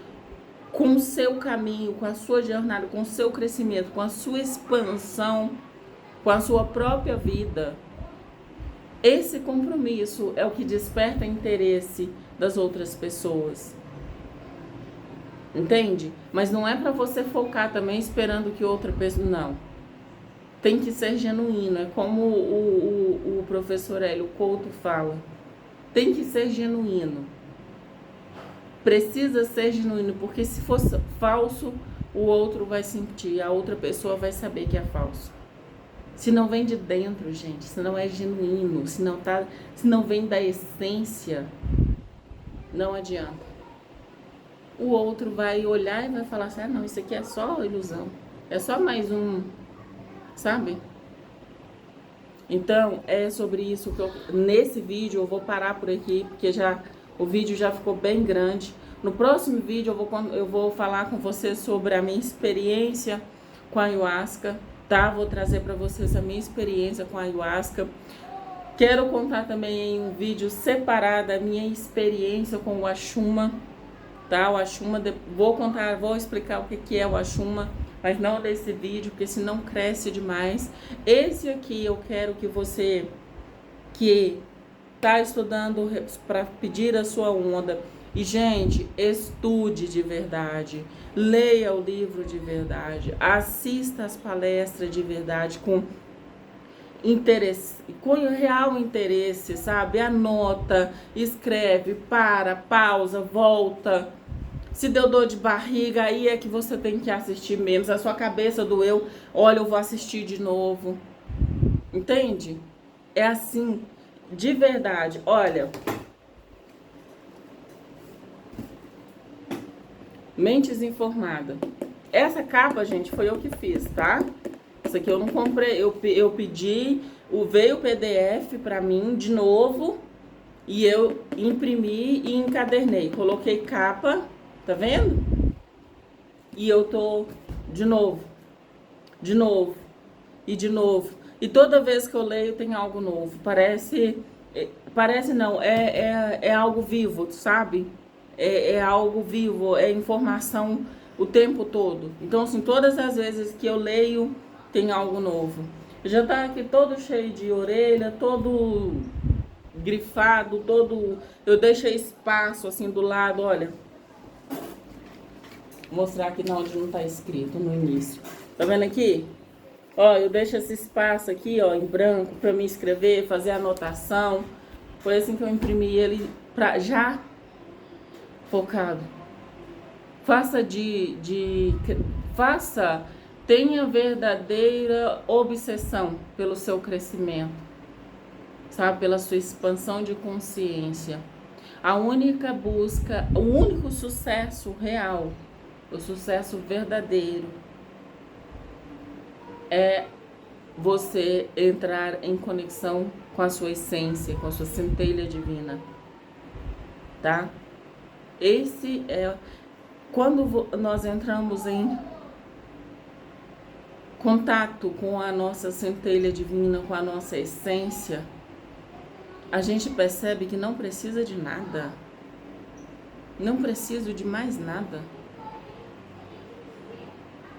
com o seu caminho, com a sua jornada, com o seu crescimento, com a sua expansão, com a sua própria vida, esse compromisso é o que desperta interesse das outras pessoas. Entende? Mas não é para você focar também esperando que outra pessoa... Não. Tem que ser genuíno. É como o professor Hélio Couto fala. Tem que ser genuíno. Precisa ser genuíno, porque se for falso, o outro vai sentir, a outra pessoa vai saber que é falso. Se não vem de dentro, gente, se não é genuíno, se não vem da essência, não adianta. O outro vai olhar e vai falar assim, não, isso aqui é só ilusão, é só mais um, sabe? Então, é sobre isso que nesse vídeo eu vou parar por aqui, porque o vídeo já ficou bem grande. No próximo vídeo eu vou falar com vocês sobre a minha experiência com a ayahuasca, tá? Vou trazer para vocês a minha experiência com a ayahuasca. Quero contar também em um vídeo separado a minha experiência com o Axuma, tá? O Axuma, vou explicar o que é o Axuma, mas não desse vídeo, porque senão cresce demais. Esse aqui eu quero que você que tá estudando para pedir a sua onda, e gente, estude de verdade, leia o livro de verdade, assista as palestras de verdade com interesse, com real interesse, sabe? Anota, escreve, pausa, volta. Se deu dor de barriga, aí é que você tem que assistir mesmo. Se a sua cabeça doeu, olha, eu vou assistir de novo. Entende? É assim, de verdade. Olha, Mentes Informadas. Essa capa, gente, foi eu que fiz, tá? Isso aqui eu não comprei, eu pedi, veio o PDF pra mim de novo e eu imprimi e encadernei. Coloquei capa, tá vendo? E eu tô de novo e de novo. E toda vez que eu leio tem algo novo. Parece não, é algo vivo, sabe? É algo vivo, é informação o tempo todo. Então, assim, todas as vezes que eu leio, tem algo novo. Já tá aqui todo cheio de orelha, todo grifado, eu deixei espaço assim do lado, olha. Vou mostrar aqui onde não tá escrito no início. Tá vendo aqui? Ó, eu deixo esse espaço aqui, ó, em branco, para me escrever, fazer anotação. Foi assim que eu imprimi ele já focado. Tenha verdadeira obsessão pelo seu crescimento, sabe? Pela sua expansão de consciência. A única busca, o único sucesso real, o sucesso verdadeiro, é você entrar em conexão com a sua essência, com a sua centelha divina, tá? Esse é quando nós entramos em contato com a nossa centelha divina, com a nossa essência, a gente percebe que não precisa de nada. Não preciso de mais nada.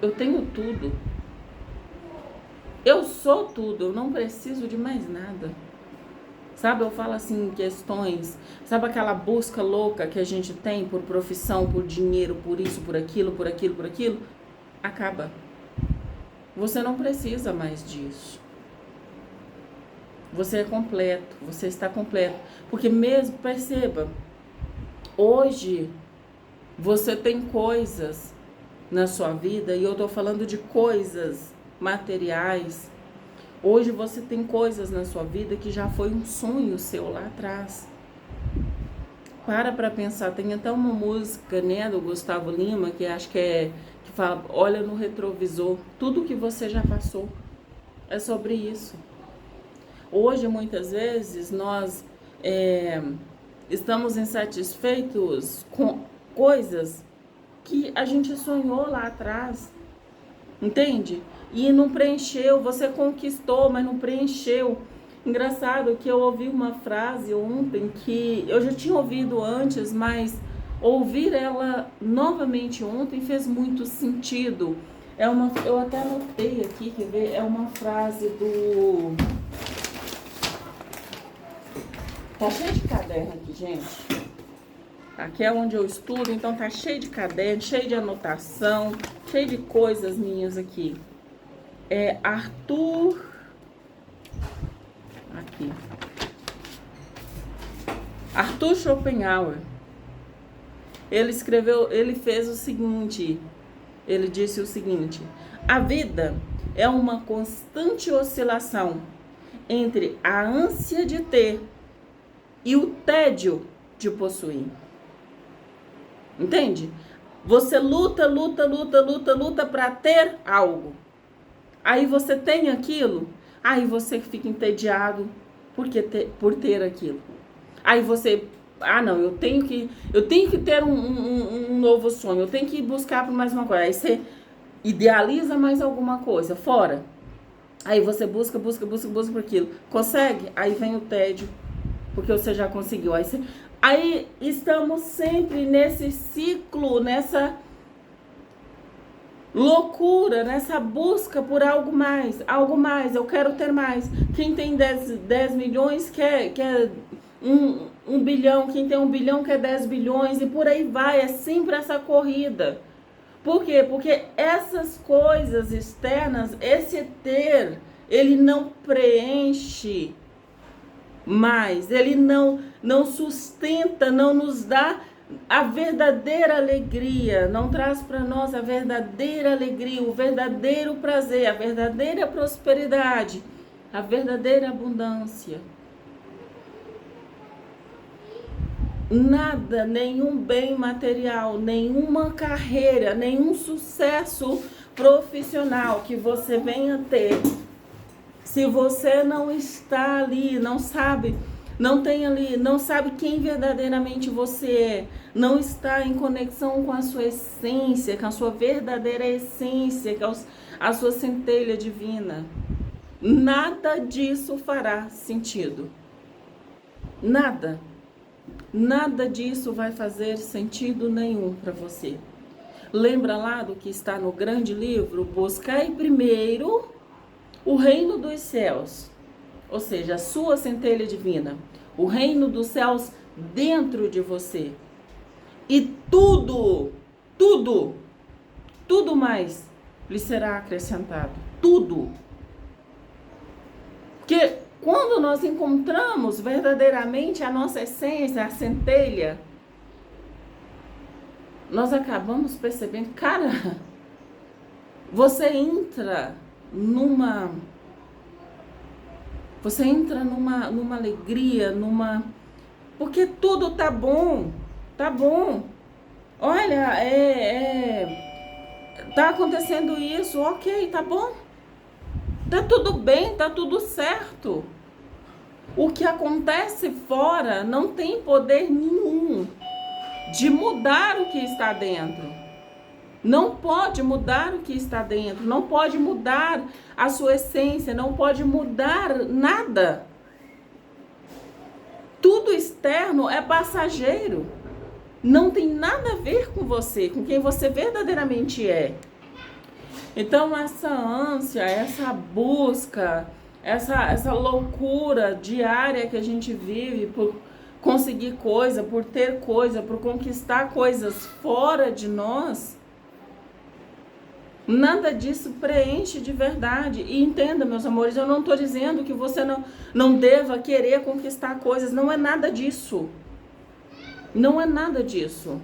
Eu tenho tudo. Eu sou tudo, eu não preciso de mais nada. Sabe, eu falo assim, questões, sabe aquela busca louca que a gente tem por profissão, por dinheiro, por isso, por aquilo, por aquilo, por aquilo? Acaba. Você não precisa mais disso. Você é completo, você está completo. Porque mesmo, perceba, hoje você tem coisas na sua vida, e eu tô falando de coisas materiais. Hoje você tem coisas na sua vida que já foi um sonho seu lá atrás. Para pensar, tem até uma música, né, do Gustavo Lima, que acho que fala, olha no retrovisor, tudo que você já passou. É sobre isso. Hoje, muitas vezes, nós Estamos insatisfeitos com coisas que a gente sonhou lá atrás, entende? E não preencheu, você conquistou, mas não preencheu. Engraçado que eu ouvi uma frase ontem que eu já tinha ouvido antes, mas ouvir ela novamente ontem fez muito sentido. Eu até anotei aqui, quer ver? É uma frase do... Tá cheio de caderno aqui, gente. Aqui é onde eu estudo, então tá cheio de caderno, cheio de anotação, cheio de coisas minhas aqui. É Arthur... Aqui. Arthur Schopenhauer. Ele fez o seguinte, ele disse o seguinte: a vida é uma constante oscilação entre a ânsia de ter e o tédio de possuir. Entende? Você luta para ter algo. Aí você tem aquilo, aí você fica entediado por ter aquilo. Aí você, não, eu tenho que ter um novo sonho, eu tenho que buscar por mais uma coisa. Aí você idealiza mais alguma coisa, fora. Aí você busca por aquilo. Consegue? Aí vem o tédio, porque você já conseguiu. Aí estamos sempre nesse ciclo, nessa loucura, nessa busca por algo mais, eu quero ter mais. Quem tem 10 milhões quer 1 bilhão, quem tem 1 bilhão quer 10 bilhões, e por aí vai, é sempre essa corrida. Por quê? Porque essas coisas externas, esse ter, ele não preenche mais, ele não sustenta, não nos dá a verdadeira alegria, não traz para nós a verdadeira alegria, o verdadeiro prazer, a verdadeira prosperidade, a verdadeira abundância. Nada, nenhum bem material, nenhuma carreira, nenhum sucesso profissional que você venha ter, se você não está ali, não sabe quem verdadeiramente você é, não está em conexão com a sua essência, com a sua verdadeira essência, com a sua centelha divina, nada disso fará sentido. Nada disso vai fazer sentido nenhum para você. Lembra lá do que está no grande livro? Buscai primeiro o reino dos céus, ou seja, a sua centelha divina, o reino dos céus dentro de você. E tudo mais lhe será acrescentado. Tudo. Porque quando nós encontramos verdadeiramente a nossa essência, a centelha, nós acabamos percebendo, cara, você entra numa alegria, porque tudo tá bom. Olha, tá acontecendo isso, ok, tá bom. Tá tudo bem, tá tudo certo. O que acontece fora não tem poder nenhum de mudar o que está dentro. Não pode mudar o que está dentro, não pode mudar a sua essência, não pode mudar nada. Tudo externo é passageiro. Não tem nada a ver com você, com quem você verdadeiramente é. Então essa ânsia, essa busca, essa loucura diária que a gente vive por conseguir coisa, por ter coisa, por conquistar coisas fora de nós, nada disso preenche de verdade. E entenda, meus amores, eu não estou dizendo que você não deva querer conquistar coisas, não é nada disso. Não é nada disso.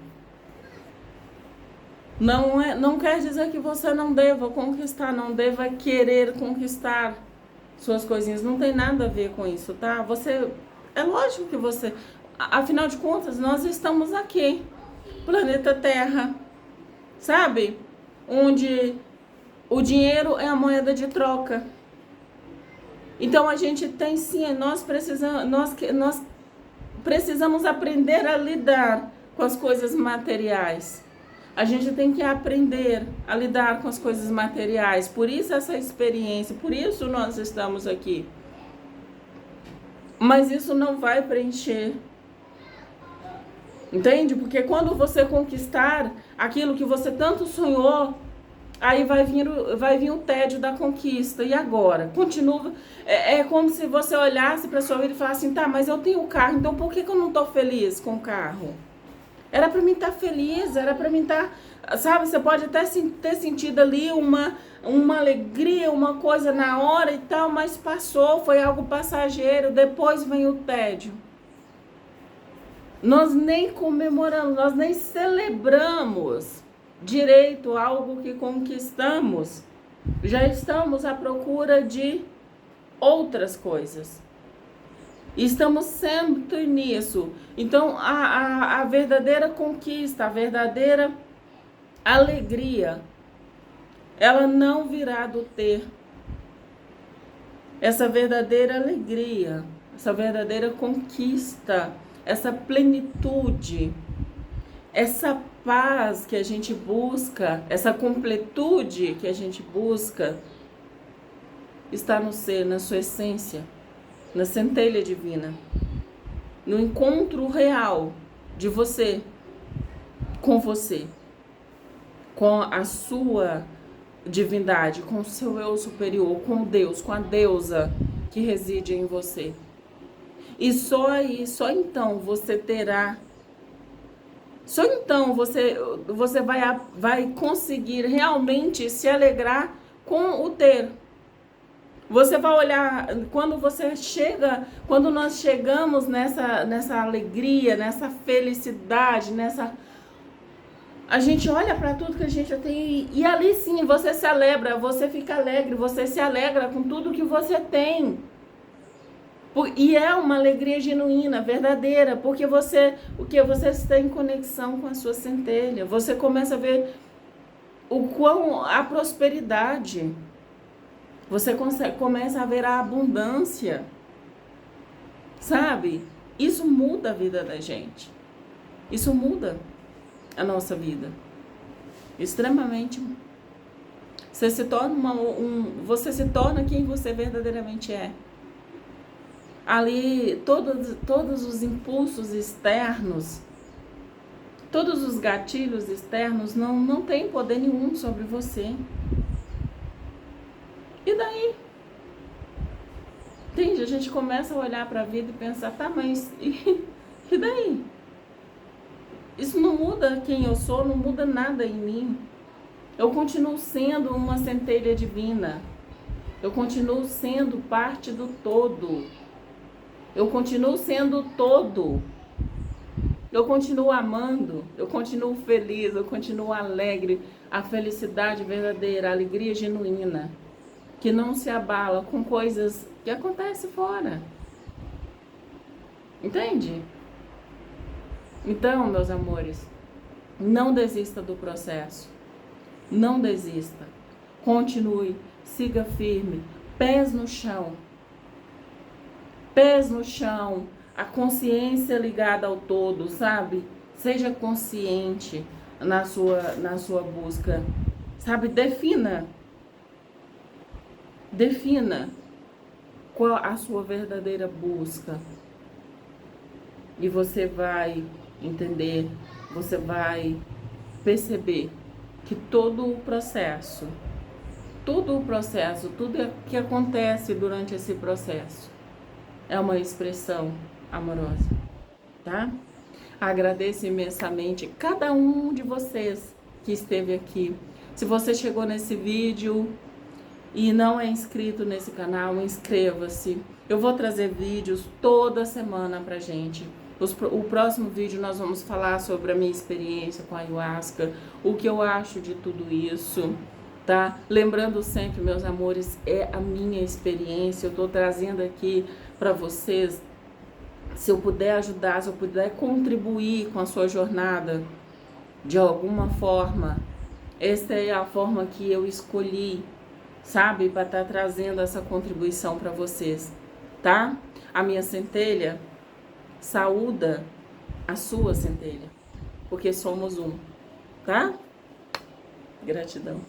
Não quer dizer que você não deva conquistar, não deva querer conquistar suas coisinhas. Não tem nada a ver com isso, tá? É lógico que você... Afinal de contas, nós estamos aqui, planeta Terra, sabe? Onde o dinheiro é a moeda de troca. Então a gente tem sim, nós precisamos, nós precisamos aprender a lidar com as coisas materiais. A gente tem que aprender a lidar com as coisas materiais. Por isso essa experiência, por isso nós estamos aqui. Mas isso não vai preencher. Entende? Porque quando você conquistar aquilo que você tanto sonhou, aí vai vir o tédio da conquista. E agora? Continua. É como se você olhasse para sua vida e falasse assim, tá, mas eu tenho o carro, então por que eu não estou feliz com o carro? Era para mim estar feliz, era para mim estar, sabe, você pode até ter sentido ali uma alegria, uma coisa na hora e tal, mas passou, foi algo passageiro, depois vem o tédio. Nós nem comemoramos, nós nem celebramos direito algo que conquistamos. Já estamos à procura de outras coisas. Estamos sempre nisso. Então, a verdadeira conquista, a verdadeira alegria, ela não virá do ter. Essa verdadeira alegria, essa verdadeira conquista, essa plenitude, essa paz que a gente busca, essa completude que a gente busca, está no ser, na sua essência, na centelha divina, no encontro real de você, com a sua divindade, com o seu eu superior, com Deus, com a deusa que reside em você. E só aí, só então você terá, só então você vai conseguir realmente se alegrar com o ter. Você vai olhar, quando nós chegamos nessa alegria, nessa felicidade, a gente olha para tudo que a gente já tem e ali sim você celebra, você fica alegre, você se alegra com tudo que você tem. E é uma alegria genuína, verdadeira, porque você está em conexão com a sua centelha. Você começa a ver a prosperidade. Você começa a ver a abundância, sabe? Isso muda a vida da gente. Isso muda a nossa vida. Extremamente. Você se torna quem você verdadeiramente é. Ali, todos os impulsos externos, todos os gatilhos externos não têm poder nenhum sobre você. E daí? Entende? A gente começa a olhar para a vida e pensar, tá, mas e daí? Isso não muda quem eu sou, não muda nada em mim. Eu continuo sendo uma centelha divina. Eu continuo sendo parte do todo. Eu continuo sendo todo. Eu continuo amando, eu continuo feliz, eu continuo alegre. A felicidade verdadeira, a alegria genuína, que não se abala com coisas que acontecem fora. Entende? Então, meus amores, não desista do processo. Não desista. Continue, siga firme, pés no chão. Pés no chão, a consciência ligada ao todo, sabe? Seja consciente na sua busca, sabe? Defina qual a sua verdadeira busca. E você vai entender, você vai perceber que todo o processo, tudo que acontece durante esse processo é uma expressão amorosa, tá? Agradeço imensamente cada um de vocês que esteve aqui. Se você chegou nesse vídeo e não é inscrito nesse canal, inscreva-se. Eu vou trazer vídeos toda semana pra gente. O próximo vídeo nós vamos falar sobre a minha experiência com a ayahuasca, o que eu acho de tudo isso, tá? Lembrando sempre, meus amores, é a minha experiência. Eu tô trazendo aqui para vocês, se eu puder ajudar, se eu puder contribuir com a sua jornada de alguma forma, esta é a forma que eu escolhi, sabe, para estar trazendo essa contribuição para vocês, tá? A minha centelha saúda a sua centelha, porque somos um, tá? Gratidão.